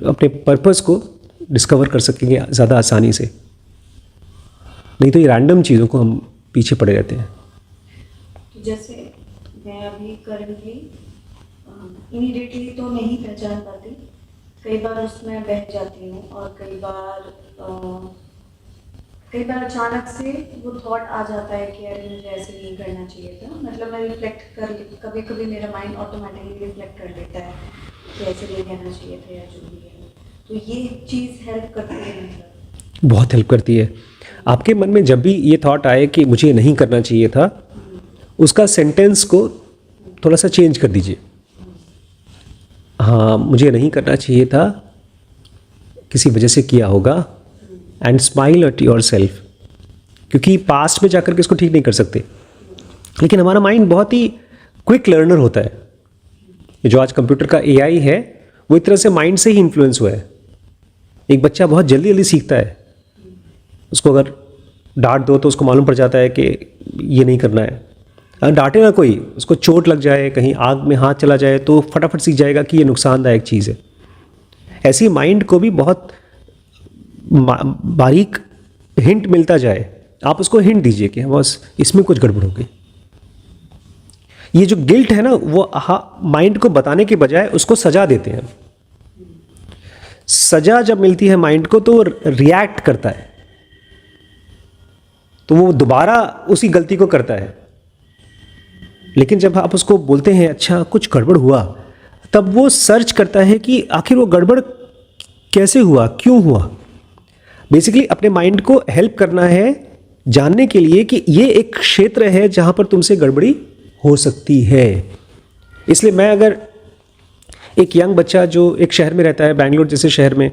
अपने पर्पस को डिस्कवर कर सकेंगे ज़्यादा आसानी से। नहीं तो ये रैंडम चीज़ों को हम पीछे पड़े रहते हैं। जैसे मैं अभी करंटली इमीडिएटली तो नहीं पहचान पाती, कई बार उसमें बह जाती हूँ और कई बार अचानक से वो थॉट आ जाता है कि अरे मुझे ऐसे नहीं करना चाहिए था। मतलब मैं रिफ्लेक्ट कर, कभी कभी मेरा माइंड ऑटोमेटिकली रिफ्लेक्ट कर देता है कि ऐसे नहीं कहना चाहिए था या जो भी है। तो ये चीज़ हेल्प करती है, मतलब बहुत हेल्प करती है। आपके मन में जब भी ये थॉट आए कि मुझे ये नहीं करना चाहिए था, उसका सेंटेंस को थोड़ा सा चेंज कर दीजिए। हाँ, मुझे नहीं करना चाहिए था, किसी वजह से किया होगा, and smile at your self. क्योंकि पास्ट में जाकर के इसको ठीक नहीं कर सकते, लेकिन हमारा माइंड बहुत ही क्विक लर्नर होता है। ये जो आज कंप्यूटर का एआई है वो एक तरह से माइंड से ही इन्फ्लुएंस हुआ है। एक बच्चा बहुत जल्दी जल्दी सीखता है। उसको अगर डांट दो तो उसको मालूम पड़ जाता है कि ये नहीं करना है। अगर डांटे ना कोई, उसको चोट लग जाए, कहीं आग में हाथ चला जाए तो फटाफट सीख जाएगा कि ये नुकसानदायक चीज़ है। ऐसी माइंड को भी बहुत बारीक हिंट मिलता जाए, आप उसको हिंट दीजिए कि बस इसमें कुछ गड़बड़ हो गई। ये जो गिल्ट है ना, वो माइंड को बताने के बजाय उसको सजा देते हैं। सजा जब मिलती है माइंड को तो वो रिएक्ट करता है, तो वो दोबारा उसी गलती को करता है। लेकिन जब आप उसको बोलते हैं अच्छा कुछ गड़बड़ हुआ, तब वो सर्च करता है कि आखिर वो गड़बड़ कैसे हुआ, क्यों हुआ। बेसिकली अपने माइंड को हेल्प करना है जानने के लिए कि ये एक क्षेत्र है जहाँ पर तुमसे गड़बड़ी हो सकती है। इसलिए मैं अगर एक यंग बच्चा जो एक शहर में रहता है, बैंगलोर जैसे शहर में,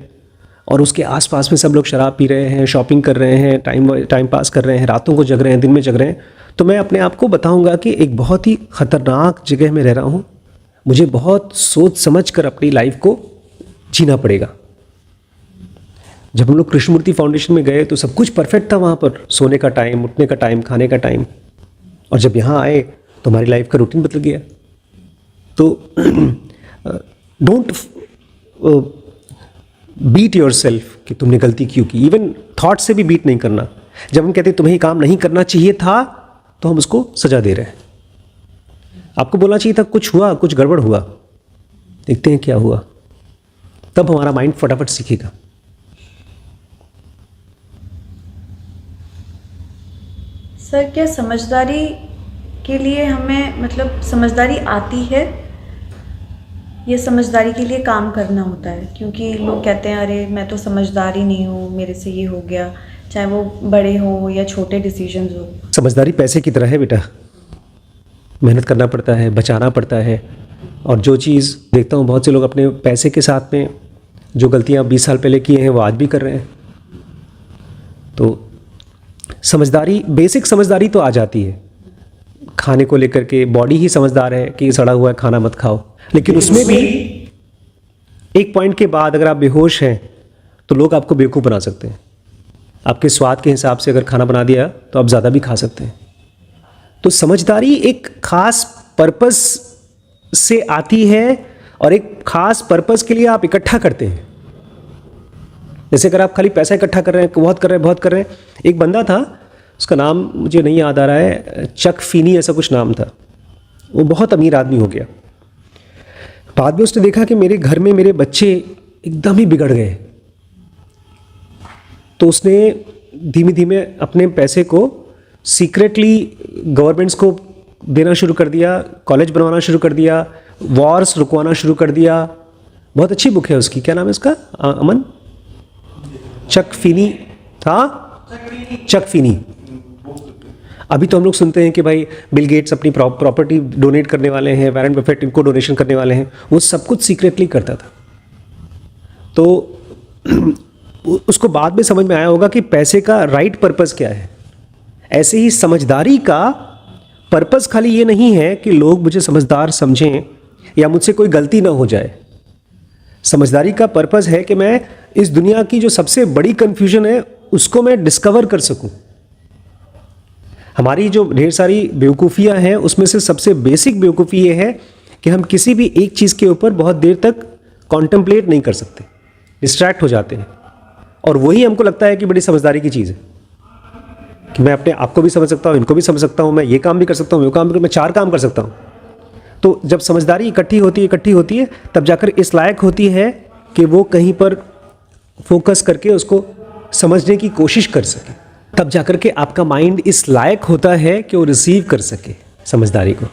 और उसके आसपास में सब लोग शराब पी रहे हैं, शॉपिंग कर रहे हैं, टाइम पास कर रहे हैं, रातों को जग रहे हैं, दिन में जग रहे हैं, तो मैं अपने आप को बताऊंगा कि एक बहुत ही ख़तरनाक जगह में रह रहा हूँ, मुझे बहुत सोच समझ कर अपनी लाइफ को जीना पड़ेगा। जब हम लोग कृष्णमूर्ति फाउंडेशन में गए तो सब कुछ परफेक्ट था वहाँ पर, सोने का टाइम, उठने का टाइम, खाने का टाइम, और जब यहाँ आए तो हमारी लाइफ का रूटीन बदल गया। तो डोंट बीट योर सेल्फ कि तुमने गलती क्यों की। इवन थॉट से भी बीट नहीं करना। जब हम कहते हैं तुम्हें काम नहीं करना चाहिए था, तो हम उसको सजा दे रहे हैं। आपको बोलना चाहिए था कुछ हुआ, कुछ गड़बड़ हुआ, देखते हैं क्या हुआ। तब हमारा माइंड फटाफट सीखेगा। सर क्या समझदारी के लिए हमें मतलब समझदारी आती है या समझदारी के लिए काम करना होता है? क्योंकि लोग कहते हैं अरे मैं तो समझदार ही नहीं हूँ, मेरे से ये हो गया, चाहे वो बड़े हो या छोटे डिसीजंस हो। समझदारी पैसे की तरह है बेटा, मेहनत करना पड़ता है, बचाना पड़ता है। और जो चीज़ देखता हूँ बहुत से लोग अपने पैसे के साथ में जो गलतियाँ 20 साल पहले किए हैं वो आज भी कर रहे हैं। तो समझदारी, बेसिक समझदारी तो आ जाती है। खाने को लेकर के बॉडी ही समझदार है कि सड़ा हुआ खाना मत खाओ, लेकिन उसमें भी एक पॉइंट के बाद अगर आप बेहोश हैं तो लोग आपको बेवकूफ़ बना सकते हैं। आपके स्वाद के हिसाब से अगर खाना बना दिया तो आप ज़्यादा भी खा सकते हैं। तो समझदारी एक ख़ास पर्पस से आती है और एक ख़ास पर्पस के लिए आप इकट्ठा करते हैं। जैसे अगर आप खाली पैसा इकट्ठा कर रहे हैं, बहुत कर रहे हैं। एक बंदा था, उसका नाम मुझे नहीं याद आ रहा है, चक फीनी ऐसा कुछ नाम था। वो बहुत अमीर आदमी हो गया। बाद में उसने देखा कि मेरे घर में मेरे बच्चे एकदम ही बिगड़ गए, तो उसने धीमे धीमे अपने पैसे को सीक्रेटली गवर्नमेंट्स को देना शुरू कर दिया, कॉलेज बनवाना शुरू कर दिया, वॉर्स रुकवाना शुरू कर दिया। बहुत अच्छी बुक है उसकी, क्या नाम है उसका? अमन, चक फीनी था, चक फीनी। अभी तो हम लोग सुनते हैं कि भाई बिल गेट्स अपनी प्रॉपर्टी डोनेट करने वाले हैं, वॉरेन बफेट इनको डोनेशन करने वाले हैं। वो सब कुछ सीक्रेटली करता था। तो उसको बाद में समझ में आया होगा कि पैसे का राइट पर्पस क्या है। ऐसे ही समझदारी का पर्पस खाली ये नहीं है कि लोग मुझे समझदार समझें या मुझसे कोई गलती ना हो जाए। समझदारी का पर्पस है कि मैं इस दुनिया की जो सबसे बड़ी कन्फ्यूजन है उसको मैं डिस्कवर कर सकूं। हमारी जो ढेर सारी बेवकूफ़ियाँ हैं उसमें से सबसे बेसिक बेवकूफ़ी ये है कि हम किसी भी एक चीज़ के ऊपर बहुत देर तक कॉन्टेम्पलेट नहीं कर सकते, डिस्ट्रैक्ट हो जाते हैं। और वही हमको लगता है कि बड़ी समझदारी की चीज़ है कि मैं अपने आप को भी समझ सकता हूँ, इनको भी समझ सकता हूँ, मैं ये काम भी कर सकता हूँ, वो काम भी, मैं 4 काम कर सकता हूँ। तो जब समझदारी इकट्ठी होती है तब जाकर इस लायक होती है कि वो कहीं पर फोकस करके उसको समझने की कोशिश कर सके। तब जाकर के आपका माइंड इस लायक होता है कि वो रिसीव कर सके समझदारी को।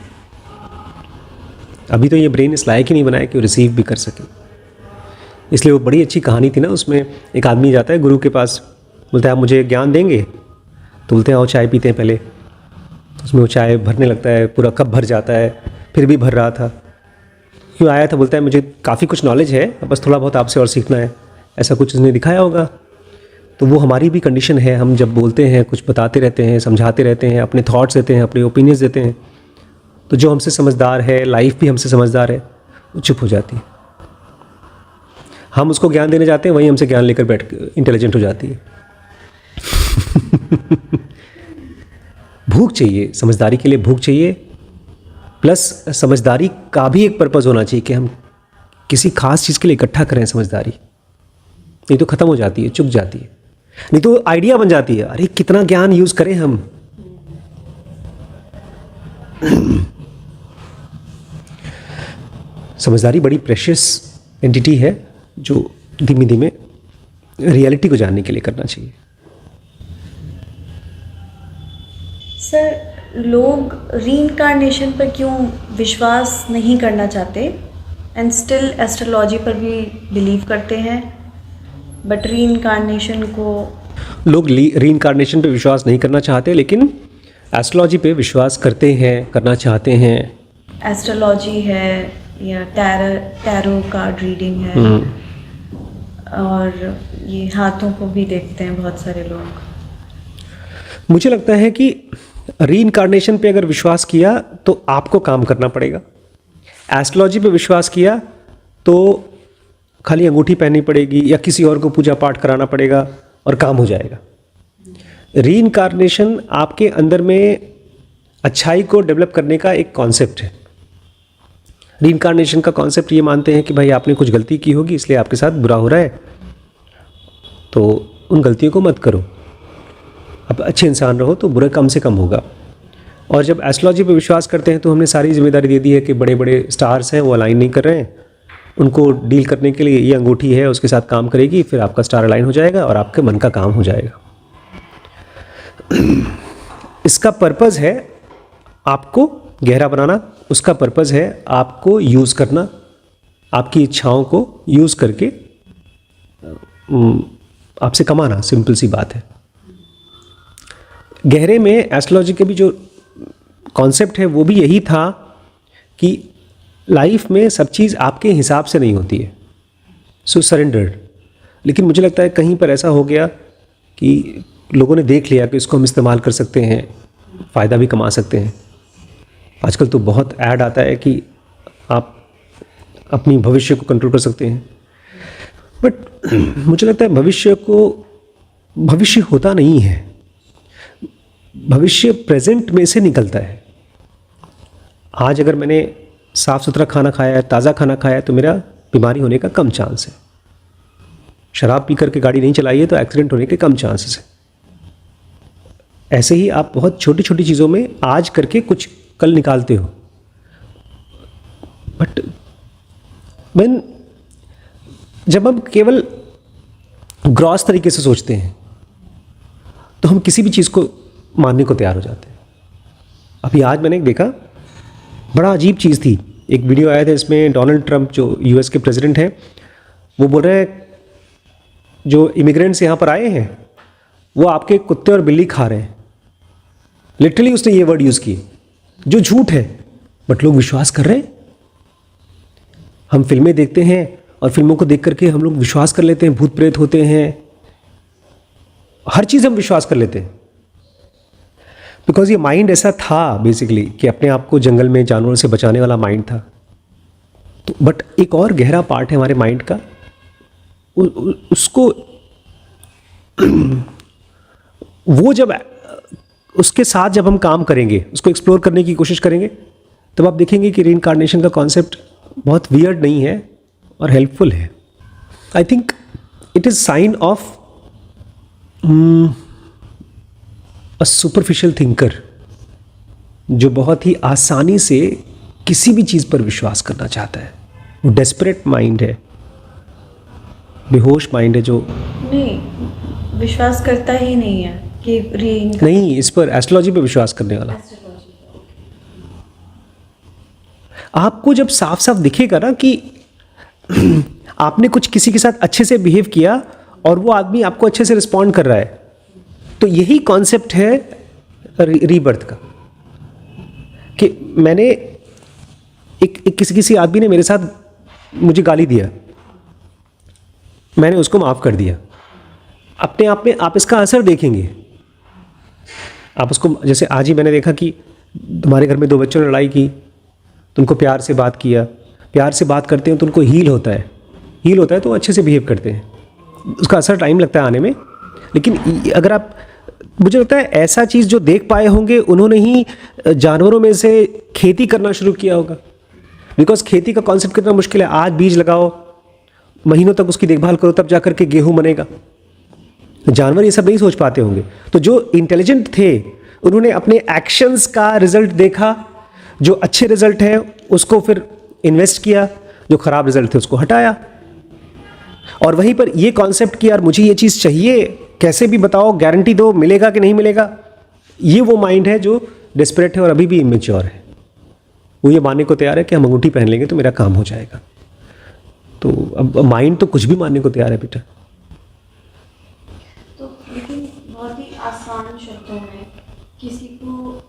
अभी तो ये ब्रेन इस लायक ही नहीं बना है कि वो रिसीव भी कर सके। इसलिए वो बड़ी अच्छी कहानी थी ना, उसमें एक आदमी जाता है गुरु के पास, बोलता है आप मुझे ज्ञान देंगे? तो बोलते हैं आओ चाय पीते हैं पहले। उसमें वो चाय भरने लगता है, पूरा कप भर जाता है, फिर भी भर रहा था। क्यों आया था? बोलता है मुझे काफ़ी कुछ नॉलेज है, बस थोड़ा बहुत आपसे और सीखना है। ऐसा कुछ उसने दिखाया होगा। तो वो हमारी भी कंडीशन है। हम जब बोलते हैं, कुछ बताते रहते हैं, समझाते रहते हैं, अपने थॉट्स देते हैं, अपने ओपिनियंस देते हैं, तो जो हमसे समझदार है, लाइफ भी हमसे समझदार है, वो चुप हो जाती है। हम उसको ज्ञान देने जाते हैं, वही हमसे ज्ञान लेकर बैठ इंटेलिजेंट हो जाती है। भूख चाहिए, समझदारी के लिए भूख चाहिए। प्लस समझदारी का भी एक पर्पज़ होना चाहिए कि हम किसी खास चीज़ के लिए इकट्ठा करें समझदारी। नहीं तो ख़त्म हो जाती है, चुक जाती है। नहीं तो आइडिया बन जाती है, अरे कितना ज्ञान यूज़ करें हम। समझदारी बड़ी प्रेशियस एंटिटी है जो धीमे धीमे रियलिटी को जानने के लिए करना चाहिए। सर लोग रीइंकार्नेशन पर क्यों विश्वास नहीं करना चाहते एंड स्टिल एस्ट्रोलॉजी पर भी बिलीव करते हैं, बट रीइंकार्नेशन को लोग रीइंकार्नेशन पे विश्वास नहीं करना चाहते, लेकिन एस्ट्रोलॉजी पे विश्वास करते हैं, करना चाहते हैं। एस्ट्रोलॉजी है या टैरो कार्ड रीडिंग है, और ये हाथों को भी देखते हैं बहुत सारे लोग। मुझे लगता है कि रीइंकार्नेशन पे अगर विश्वास किया तो आपको काम करना पड़ेगा। एस्ट्रोलॉजी पे विश्वास किया तो खाली अंगूठी पहननी पड़ेगी या किसी और को पूजा पाठ कराना पड़ेगा और काम हो जाएगा। रीइंकार्नेशन आपके अंदर में अच्छाई को डेवलप करने का एक कॉन्सेप्ट है। रीइंकार्नेशन का कॉन्सेप्ट ये मानते हैं कि भाई आपने कुछ गलती की होगी इसलिए आपके साथ बुरा हो रहा है, तो उन गलतियों को मत करो, अब अच्छे इंसान रहो तो बुरा कम से कम होगा। और जब एस्ट्रोलॉजी पे विश्वास करते हैं तो हमने सारी जिम्मेदारी दे दी है कि बड़े बड़े स्टार्स हैं वो अलाइन नहीं कर रहे हैं, उनको डील करने के लिए ये अंगूठी है, उसके साथ काम करेगी, फिर आपका स्टार अलाइन हो जाएगा और आपके मन का काम हो जाएगा। इसका पर्पज़ है आपको गहरा बनाना, उसका पर्पज़ है आपको यूज़ करना, आपकी इच्छाओं को यूज़ करके आपसे कमाना। सिंपल सी बात है। गहरे में एस्ट्रोलॉजी के भी जो कॉन्सेप्ट है वो भी यही था कि लाइफ में सब चीज़ आपके हिसाब से नहीं होती है, सो सरेंडर्ड। लेकिन मुझे लगता है कहीं पर ऐसा हो गया कि लोगों ने देख लिया कि इसको हम इस्तेमाल कर सकते हैं, फ़ायदा भी कमा सकते हैं। आजकल तो बहुत ऐड आता है कि आप अपनी भविष्य को कंट्रोल कर सकते हैं, बट मुझे लगता है भविष्य होता नहीं है। भविष्य प्रेजेंट में से निकलता है। आज अगर मैंने साफ़ सुथरा खाना खाया है, ताज़ा खाना खाया है, तो मेरा बीमारी होने का कम चांस है। शराब पी करके गाड़ी नहीं चलाई है तो एक्सीडेंट होने के कम चांसेस है। ऐसे ही आप बहुत छोटी छोटी चीज़ों में आज करके कुछ कल निकालते हो। बट जब हम केवल ग्रॉस तरीके से सोचते हैं तो हम किसी भी चीज़ को मानने को तैयार हो जाते हैं। अभी आज मैंने देखा, बड़ा अजीब चीज़ थी। एक वीडियो आया था, इसमें डोनाल्ड ट्रंप जो यूएस के प्रेसिडेंट हैं, वो बोल रहे हैं जो इमिग्रेंट्स यहाँ पर आए हैं वो आपके कुत्ते और बिल्ली खा रहे हैं। लिटरली उसने ये वर्ड यूज़ किए, जो झूठ है बट लोग विश्वास कर रहे हैं। हम फिल्में देखते हैं और फिल्मों को देख करके हम लोग विश्वास कर लेते हैं, भूत प्रेत होते हैं, हर चीज़ हम विश्वास कर लेते हैं। बिकॉज ये माइंड ऐसा था बेसिकली कि अपने आप को जंगल में जानवरों से बचाने वाला माइंड था। तो बट एक और गहरा पार्ट है हमारे माइंड का, उसको वो जब उसके साथ जब हम काम करेंगे, उसको एक्सप्लोर करने की कोशिश करेंगे, तब आप देखेंगे कि रीइंकार्नेशन का कॉन्सेप्ट बहुत वियर्ड नहीं है और हेल्पफुल है। I think it is sine of a superficial thinker, जो बहुत ही आसानी से किसी भी चीज़ पर विश्वास करना चाहता है। वो डेस्परेट माइंड है, बेहोश माइंड है, जो नहीं विश्वास करता ही नहीं है कि नहीं, इस पर एस्ट्रोलॉजी पे विश्वास करने वाला। आपको जब साफ साफ दिखेगा ना कि आपने कुछ किसी के साथ अच्छे से बिहेव किया और वो आदमी आपको अच्छे से रिस्पॉन्ड कर रहा है, तो यही कॉन्सेप्ट है रीबर्थ का। कि मैंने किसी आदमी ने मेरे साथ मुझे गाली दिया, मैंने उसको माफ़ कर दिया। अपने आप में आप इसका असर देखेंगे। आप उसको, जैसे आज ही मैंने देखा कि तुम्हारे घर में 2 बच्चों ने लड़ाई की, तुमको प्यार से बात किया, प्यार से बात करते हैं तो उनको हील होता है तो अच्छे से बिहेव करते हैं। उसका असर टाइम लगता है आने में, लेकिन अगर आप, मुझे लगता है ऐसा चीज़ जो देख पाए होंगे उन्होंने ही जानवरों में से खेती करना शुरू किया होगा। बिकॉज खेती का कॉन्सेप्ट कितना मुश्किल है। आज बीज लगाओ, महीनों तक उसकी देखभाल करो, तब जाकर के गेहूँ बनेगा। जानवर ये सब नहीं सोच पाते होंगे। तो जो इंटेलिजेंट थे उन्होंने अपने एक्शंस का रिजल्ट देखा, जो अच्छे रिजल्ट है उसको फिर इन्वेस्ट किया, जो खराब रिजल्ट थे उसको हटाया। और वहीं पर ये कॉन्सेप्ट कि यार मुझे ये चीज़ चाहिए, कैसे भी बताओ, गारंटी दो, मिलेगा कि नहीं मिलेगा, ये वो माइंड है जो डेस्परेट है और अभी भी इमेच्योर है। वो ये मानने को तैयार है कि हम अंगूठी पहन लेंगे तो मेरा काम हो जाएगा। तो अब माइंड तो कुछ भी मानने को तैयार है बेटा। तो लेकिन बहुत ही आसान शब्दों में किसी को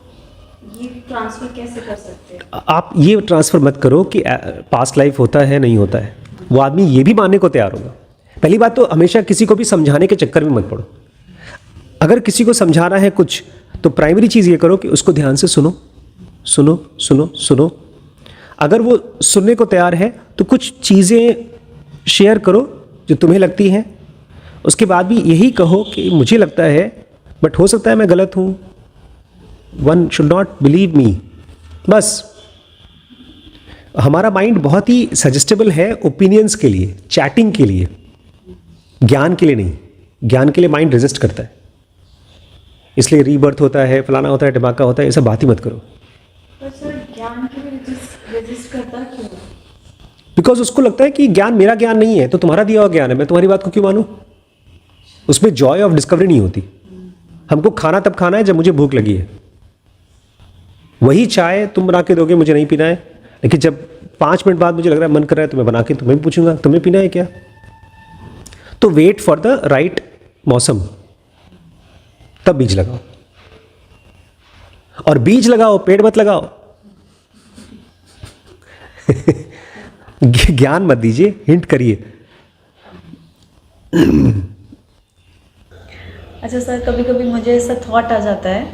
ये ट्रांसफ़र कैसे कर सकते हैं? आप ये ट्रांसफ़र मत करो कि पास्ट लाइफ होता है नहीं होता है। वो आदमी ये भी मानने को तैयार होगा। पहली बात तो हमेशा किसी को भी समझाने के चक्कर में मत पड़ो। अगर किसी को समझाना है कुछ, तो प्राइमरी चीज़ ये करो कि उसको ध्यान से सुनो सुनो सुनो सुनो। अगर वो सुनने को तैयार है तो कुछ चीज़ें शेयर करो जो तुम्हें लगती हैं। उसके बाद भी यही कहो कि मुझे लगता है बट हो सकता है मैं गलत हूँ। One should not believe me. बस हमारा माइंड बहुत ही सजेस्टेबल है ओपिनियंस के लिए, चैटिंग के लिए, ज्ञान के लिए नहीं। ज्ञान के लिए माइंड रेजिस्ट करता है। इसलिए रीबर्थ होता है, फलाना होता है, ढमाका होता है, ये सब बात ही मत करो। पर सर ज्ञान के लिए रेजिस्ट करता क्यों? बिकॉज उसको लगता है कि ज्ञान मेरा ज्ञान नहीं है, तो तुम्हारा दिया हुआ ज्ञान है, मैं तुम्हारी बात को क्यों मानूं? उसमें जॉय ऑफ डिस्कवरी नहीं होती। हमको खाना तब खाना है जब मुझे भूख लगी है। वही चाय तुम बना के दोगे, मुझे नहीं पीना है, लेकिन जब 5 मिनट बाद मुझे लग रहा है मन कर रहा है तो मैं बना के तुम्हें भी पूछूंगा तुम्हें पीना है क्या। तो वेट फॉर द राइट मौसम, तब बीज लगाओ। और बीज लगाओ, पेड़ मत लगाओ। ज्ञान मत दीजिए, हिंट करिए। अच्छा सर, कभी कभी मुझे ऐसा थॉट आ जाता है,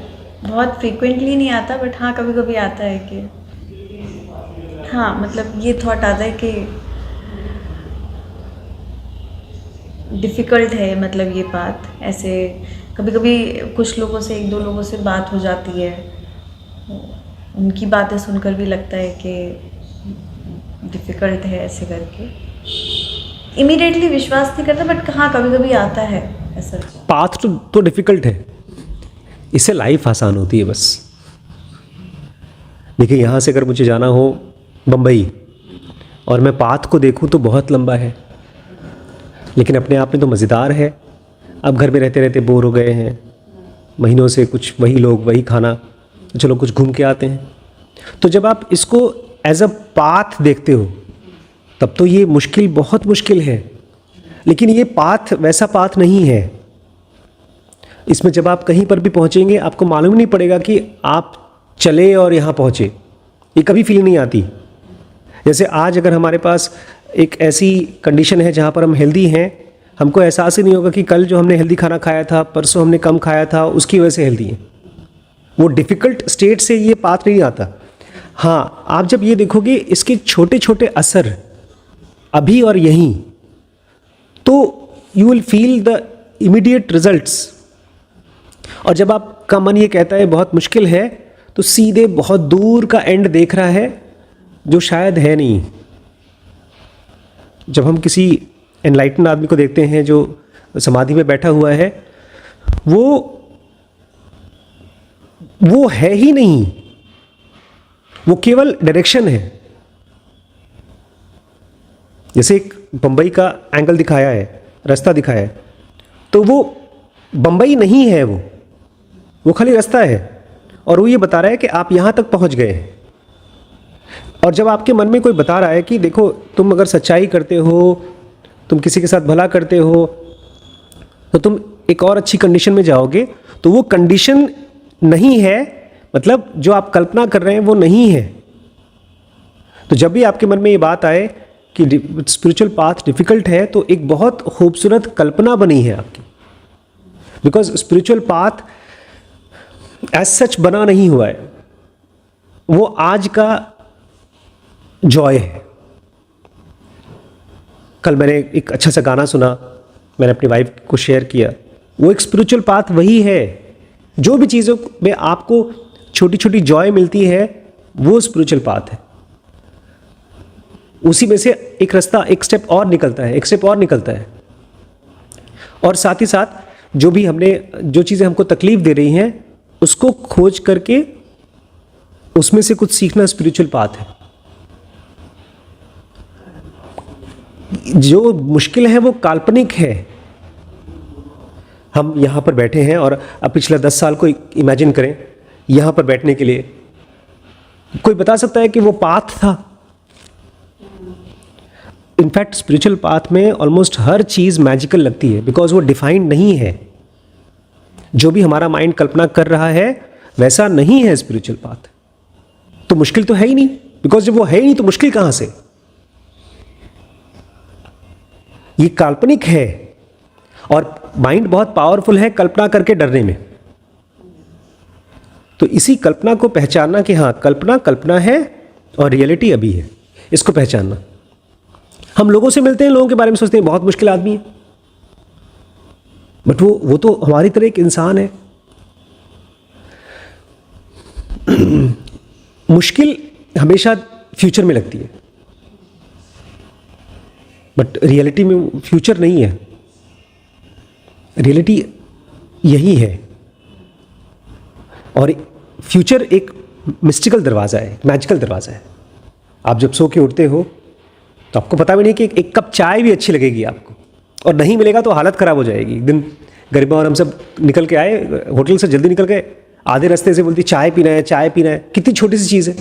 बहुत फ्रीक्वेंटली नहीं आता, बट हाँ कभी कभी आता है कि हाँ मतलब ये थॉट आता है कि डिफ़िकल्ट है, मतलब ये बात ऐसे कभी कभी कुछ लोगों से, 1-2 लोगों से बात हो जाती है, उनकी बातें सुनकर भी लगता है कि डिफ़िकल्ट है ऐसे करके। इमीडिएटली विश्वास नहीं करता, बट हाँ कभी कभी आता है ऐसा। पाथ तो डिफिकल्ट है, इससे लाइफ आसान होती है बस। देखिए, यहाँ से अगर मुझे जाना हो बम्बई और मैं पाथ को देखूँ तो बहुत लंबा है, लेकिन अपने आप में तो मज़ेदार है। अब घर में रहते रहते बोर हो गए हैं महीनों से, कुछ वही लोग वही खाना, चलो कुछ घूम के आते हैं। तो जब आप इसको एज अ पाथ देखते हो तब तो ये मुश्किल, बहुत मुश्किल है, लेकिन ये पाथ वैसा पाथ नहीं है। इसमें जब आप कहीं पर भी पहुंचेंगे आपको मालूम नहीं पड़ेगा कि आप चले और यहाँ पहुँचे, ये कभी फील नहीं आती। जैसे आज अगर हमारे पास एक ऐसी कंडीशन है जहाँ पर हम हेल्दी हैं, हमको एहसास ही नहीं होगा कि कल जो हमने हेल्दी खाना खाया था, परसों हमने कम खाया था, उसकी वजह से हेल्दी हैं। वो डिफ़िकल्ट स्टेट से ये पाथ नहीं आता। हाँ, आप जब ये देखोगे इसके छोटे छोटे असर अभी और यहीं, तो you will feel the immediate results. और जब आपका मन ये कहता है बहुत मुश्किल है, तो सीधे बहुत दूर का एंड देख रहा है जो शायद है नहीं। जब हम किसी एनलाइटन आदमी को देखते हैं जो समाधि में बैठा हुआ है, वो है ही नहीं, वो केवल डायरेक्शन है। जैसे एक बंबई का एंगल दिखाया है, रास्ता दिखाया है, तो वो बंबई नहीं है, वो खाली रास्ता है, और वो ये बता रहा है कि आप यहाँ तक पहुँच गए हैं। और जब आपके मन में कोई बता रहा है कि देखो, तुम अगर सच्चाई करते हो, तुम किसी के साथ भला करते हो, तो तुम एक और अच्छी कंडीशन में जाओगे, तो वो कंडीशन नहीं है, मतलब जो आप कल्पना कर रहे हैं वो नहीं है। तो जब भी आपके मन में ये बात आए कि स्पिरिचुअल पाथ डिफ़िकल्ट है, तो एक बहुत खूबसूरत कल्पना बनी है आपकी, because spiritual path as such बना नहीं हुआ है, वो आज का जॉय है। कल मैंने एक अच्छा सा गाना सुना, मैंने अपनी वाइफ को शेयर किया, वो एक स्पिरिचुअल पाथ वही है। जो भी चीज़ों में आपको छोटी छोटी जॉय मिलती है, वो स्पिरिचुअल पाथ है। उसी में से एक रास्ता, एक स्टेप और निकलता है, एक स्टेप और निकलता है। और साथ ही साथ जो चीज़ें हमको तकलीफ दे रही हैं, उसको खोज करके उसमें से कुछ सीखना स्पिरिचुअल पाथ है। जो मुश्किल है वो काल्पनिक है। हम यहाँ पर बैठे हैं और अब पिछले 10 साल को इमेजिन करें, यहाँ पर बैठने के लिए कोई बता सकता है कि वो पाथ था? इनफैक्ट स्पिरिचुअल पाथ में ऑलमोस्ट हर चीज़ मैजिकल लगती है, बिकॉज वो डिफाइंड नहीं है। जो भी हमारा माइंड कल्पना कर रहा है वैसा नहीं है स्पिरिचुअल पाथ। तो मुश्किल तो है ही नहीं, बिकॉज जब वो है ही नहीं तो मुश्किल कहाँ से? ये काल्पनिक है, और माइंड बहुत पावरफुल है कल्पना करके डरने में। तो इसी कल्पना को पहचानना कि हाँ, कल्पना कल्पना है और रियलिटी अभी है, इसको पहचानना। हम लोगों से मिलते हैं, लोगों के बारे में सोचते हैं बहुत मुश्किल आदमी है, बट वो तो हमारी तरह एक इंसान है। मुश्किल हमेशा फ्यूचर में लगती है, बट रियलिटी में फ्यूचर नहीं है, रियलिटी यही है। और फ्यूचर एक मिस्टिकल दरवाज़ा है, मैजिकल दरवाज़ा है। आप जब सो के उठते हो तो आपको पता भी नहीं कि एक कप चाय भी अच्छी लगेगी आपको, और नहीं मिलेगा तो हालत ख़राब हो जाएगी। एक दिन गरिमा और हम सब निकल के आए होटल से, जल्दी निकल गए, आधे रास्ते से बोलती चाय पीना है, चाय पीना है। कितनी छोटी सी चीज़ है।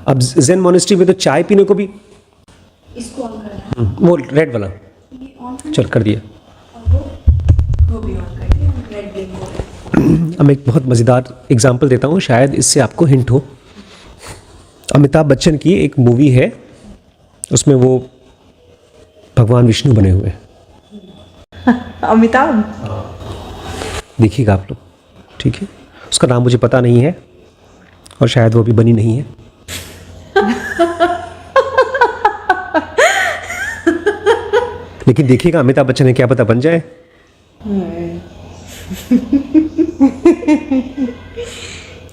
अब ज़ेन मोनेस्ट्री में तो चाय पीने को भी इसको ऑन करना है, वो रेड वाला चल कर दिया। वो भी ऑन कर दिया, रेड ब्लिंक हो रहा है। अब मैं एक बहुत मज़ेदार एग्जांपल देता हूँ, शायद इससे आपको हिंट हो। अमिताभ बच्चन की एक मूवी है, उसमें वो भगवान विष्णु बने हुए हैं। अमिताभ, देखिएगा आप लोग, ठीक है। उसका नाम मुझे पता नहीं है और शायद वो अभी बनी नहीं है। लेकिन देखिएगा अमिताभ बच्चन है, क्या पता बन जाए।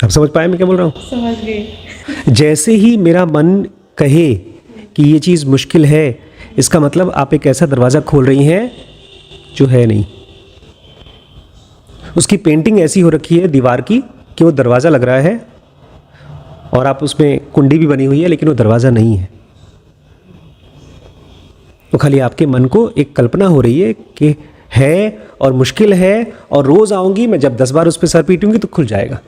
आप समझ पाए मैं क्या बोल रहा हूँ? समझ गई। जैसे ही मेरा मन कहे कि ये चीज़ मुश्किल है, इसका मतलब आप एक ऐसा दरवाज़ा खोल रही हैं जो है नहीं। उसकी पेंटिंग ऐसी हो रखी है दीवार की कि वो दरवाज़ा लग रहा है, और आप उसमें कुंडी भी बनी हुई है, लेकिन वो दरवाज़ा नहीं है। तो खाली आपके मन को एक कल्पना हो रही है कि है और मुश्किल है, और रोज़ आऊँगी मैं, जब 10 बार उस पर सर पीटूँगी तो खुल जाएगा।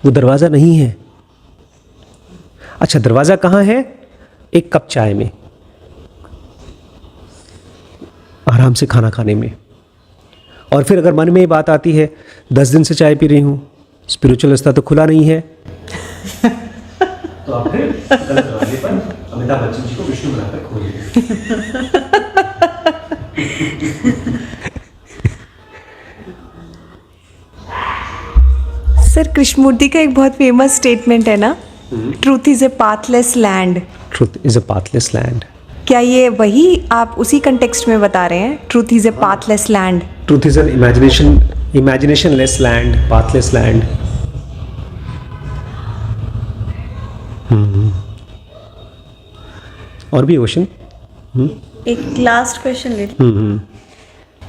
वो दरवाज़ा नहीं है। अच्छा, दरवाज़ा कहाँ है? एक कप चाय में, आराम से खाना खाने में। और फिर अगर मन में ये बात आती है 10 दिन से चाय पी रही हूँ, स्पिरिचुअल रास्ता तो खुला नहीं है, तो आप फिर दरवाजे पर अमिताभ बच्चन जी को विष्णु बनाकर खोलिए। सर कृष्णमूर्ति का एक बहुत फेमस स्टेटमेंट है ना, truth is a pathless land. Truth is a pathless land. क्या ये वही आप उसी कंटेक्स्ट में बता रहे हैं, truth is a pathless land? Truth is an imagination less land, pathless land. और भी क्वेश्चन? एक लास्ट क्वेश्चन ले लो।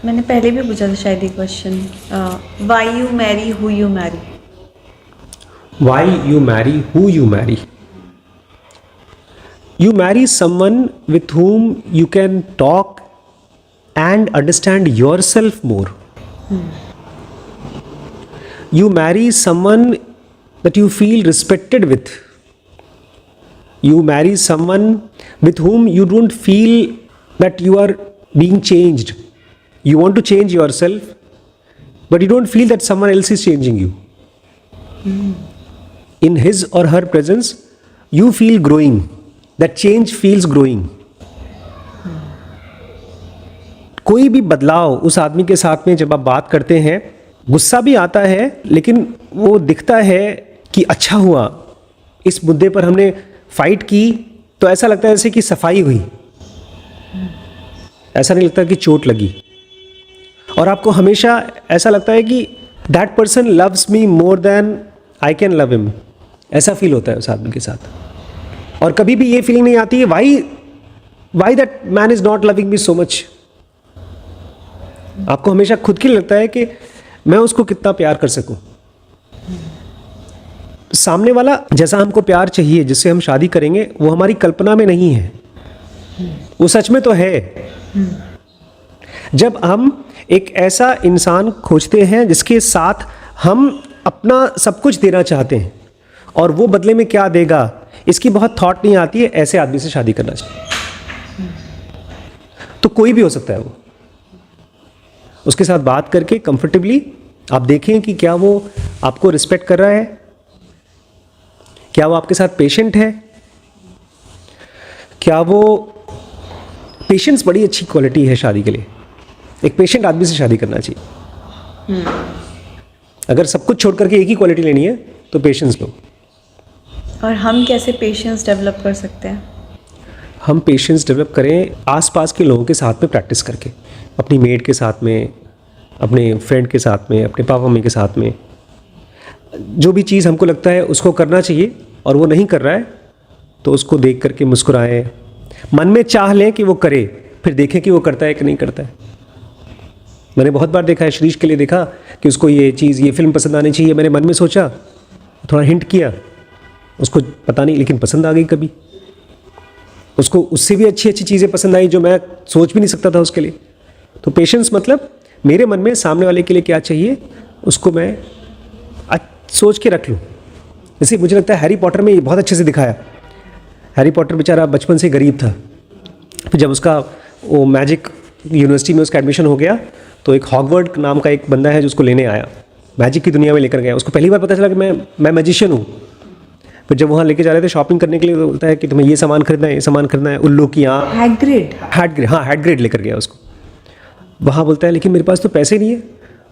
मैंने पहले भी पूछा था शायद ये question, why you Mary who you Mary. Why you marry who you marry? You marry someone with whom you can talk and understand yourself more. You marry someone that you feel respected with. You marry someone with whom you don't feel that you are being changed. You want to change yourself, but you don't feel that someone else is changing you. In his or her presence, you feel growing. That change feels growing. कोई भी बदलाव उस आदमी के साथ में जब आप बात करते हैं, गुस्सा भी आता है, लेकिन वो दिखता है कि अच्छा हुआ, इस मुद्दे पर हमने फाइट की, तो ऐसा लगता है जैसे कि सफाई हुई। ऐसा नहीं लगता कि चोट लगी। और आपको हमेशा ऐसा लगता है कि that person loves me more than I can love him. ऐसा फील होता है उस आदमी के साथ। और कभी भी ये फीलिंग नहीं आती है why that man is not loving me so much. आपको हमेशा खुद के लिए लगता है कि मैं उसको कितना प्यार कर सकूं। सामने वाला जैसा हमको प्यार चाहिए, जिससे हम शादी करेंगे, वो हमारी कल्पना में नहीं है, वो सच में तो है। जब हम एक ऐसा इंसान खोजते हैं जिसके साथ हम अपना सब कुछ देना चाहते हैं, और वो बदले में क्या देगा इसकी बहुत थॉट नहीं आती है, ऐसे आदमी से शादी करना चाहिए। तो कोई भी हो सकता है, वो उसके साथ बात करके कंफर्टेबली आप देखें कि क्या वो आपको रिस्पेक्ट कर रहा है, क्या वो आपके साथ पेशेंट है, क्या वो पेशेंस बड़ी अच्छी क्वालिटी है शादी के लिए। एक पेशेंट आदमी से शादी करना चाहिए। अगर सब कुछ छोड़ करके एक ही क्वालिटी लेनी है तो पेशेंस लो। और हम कैसे पेशेंस डेवलप कर सकते हैं? हम पेशेंस डेवलप करें आसपास के लोगों के साथ में प्रैक्टिस करके, अपनी मेड के साथ में, अपने फ्रेंड के साथ में, अपने पापा मम्मी के साथ में। जो भी चीज़ हमको लगता है उसको करना चाहिए और वो नहीं कर रहा है तो उसको देख करके मुस्कुराएं, मन में चाह लें कि वो करे, फिर देखें कि वो करता है कि नहीं करता है। मैंने बहुत बार देखा है, श्रीश के लिए देखा कि उसको ये चीज़, ये फिल्म पसंद आनी चाहिए, मैंने मन में सोचा, थोड़ा हिंट किया, उसको पता नहीं लेकिन पसंद आ गई। कभी उसको उससे भी अच्छी अच्छी चीज़ें पसंद आई जो मैं सोच भी नहीं सकता था उसके लिए। तो पेशेंस मतलब मेरे मन में सामने वाले के लिए क्या चाहिए उसको मैं सोच के रख लूँ। जैसे मुझे लगता है हैरी पॉटर में ये बहुत अच्छे से दिखाया। हैरी पॉटर बेचारा बचपन से गरीब था, फिर जब उसका वो मैजिक यूनिवर्सिटी में उसका एडमिशन हो गया तो एक हॉगवर्ड नाम का एक बंदा है जो उसको लेने आया, मैजिक की दुनिया में लेकर गया। उसको पहली बार पता चला कि मैं मैजिशियन हूँ। फिर जब वहाँ लेके जा रहे थे शॉपिंग करने के लिए तो बोलता है कि तुम्हें ये सामान खरीदना है, ये सामान खरीदना है, उल्लू की आँख, हैग्रिड लेकर गया उसको। वहाँ बोलता है लेकिन मेरे पास तो पैसे नहीं है।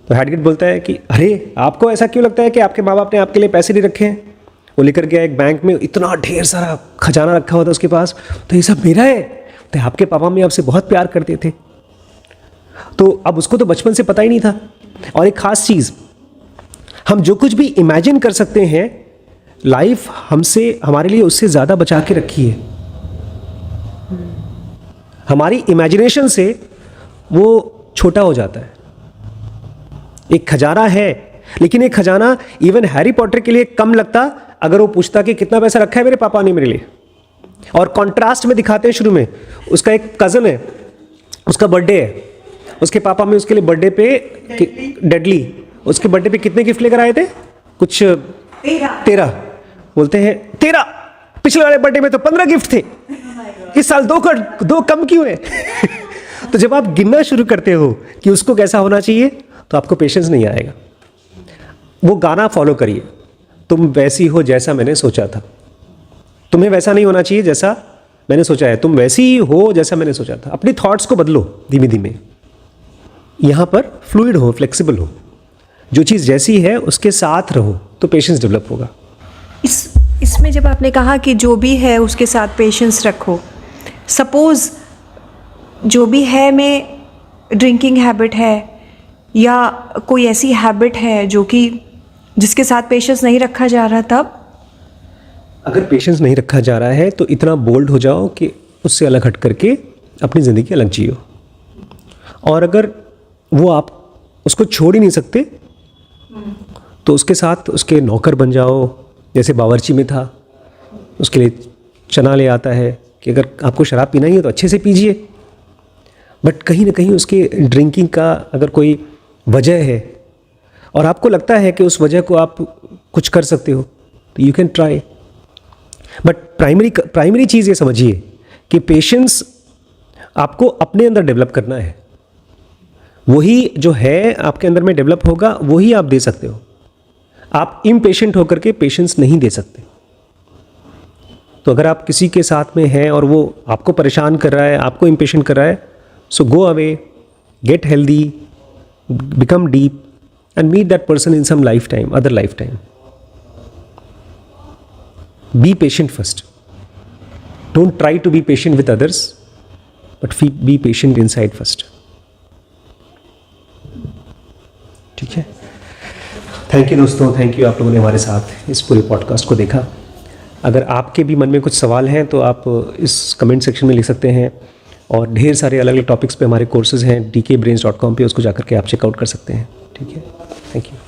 तो हैग्रिड बोलता है कि अरे आपको ऐसा क्यों लगता है कि आपके माँ बाप ने आपके लिए पैसे नहीं रखे हैं। वो लेकर गया एक बैंक में, इतना ढेर सारा खजाना रखा हुआ था उसके पास। तो ये सब मेरा है, तो आपके पापा मम्मी आपसे बहुत प्यार करते थे। तो अब उसको तो बचपन से पता ही नहीं था। और एक ख़ास चीज़, हम जो कुछ भी इमेजिन कर सकते हैं लाइफ हमसे हमारे लिए उससे ज़्यादा बचा के रखी है। हमारी इमेजिनेशन से वो छोटा हो जाता है। एक खजाना है, लेकिन एक खजाना इवन हैरी पॉटर के लिए कम लगता अगर वो पूछता कि कितना पैसा रखा है मेरे पापा ने मेरे लिए। और कॉन्ट्रास्ट में दिखाते हैं शुरू में, उसका एक कज़न है, उसका बर्थडे है, उसके पापा में उसके लिए बर्थडे पे डेडली उसके बर्थडे पे कितने गिफ्ट लेकर आए थे? कुछ 13। बोलते हैं 13, पिछले वाले बर्थडे में तो 15 गिफ्ट थे, इस साल 2 कम क्यों है? तो जब आप गिनना शुरू करते हो कि उसको कैसा होना चाहिए तो आपको पेशेंस नहीं आएगा। वो गाना फॉलो करिए, तुम वैसी हो जैसा मैंने सोचा था। तुम्हें वैसा नहीं होना चाहिए जैसा मैंने सोचा है, तुम वैसी ही हो जैसा मैंने सोचा था। अपनी थॉट्स को बदलो धीमे धीमे। यहाँ पर फ्लूइड हो, फ्लेक्सिबल हो, जो चीज़ जैसी है उसके साथ रहो तो पेशेंस डेवलप होगा। इसमें जब आपने कहा कि जो भी है उसके साथ पेशेंस रखो, सपोज़ जो भी है में ड्रिंकिंग हैबिट है या कोई ऐसी हैबिट है जो कि जिसके साथ पेशेंस नहीं रखा जा रहा, तब अगर पेशेंस नहीं रखा जा रहा है तो इतना बोल्ड हो जाओ कि उससे अलग हट करके अपनी ज़िंदगी अलग जियो। और अगर वो आप उसको छोड़ ही नहीं सकते तो उसके साथ उसके नौकर बन जाओ। जैसे बावर्ची में था, उसके लिए चना ले आता है कि अगर आपको शराब पीना ही है तो अच्छे से पीजिए, बट कहीं ना कहीं उसके ड्रिंकिंग का अगर कोई वजह है और आपको लगता है कि उस वजह को आप कुछ कर सकते हो तो you can try. But primary चीज़ ये समझिए कि पेशेंस आपको अपने अंदर डेवलप करना है। वही जो है आपके अंदर में डेवलप होगा, वही आप दे सकते हो। आप इम्पेशेंट होकर के पेशेंस नहीं दे सकते। तो अगर आप किसी के साथ में हैं और वो आपको परेशान कर रहा है, आपको इम्पेशेंट कर रहा है, so go away, get healthy, become deep and meet that person in some lifetime, other lifetime. Be patient first. Don't try to be patient with others, but be patient inside first. ठीक है, thank you दोस्तों, thank you आप लोगों ने हमारे साथ इस पूरे पॉडकास्ट को देखा। अगर आपके भी मन में कुछ सवाल हैं तो आप इस कमेंट सेक्शन में लिख सकते हैं, और ढेर सारे अलग अलग टॉपिक्स पे हमारे कोर्सेज हैं dkbrains.com पे, उसको जाकर के आप चेकआउट कर सकते हैं। ठीक है, थैंक यू।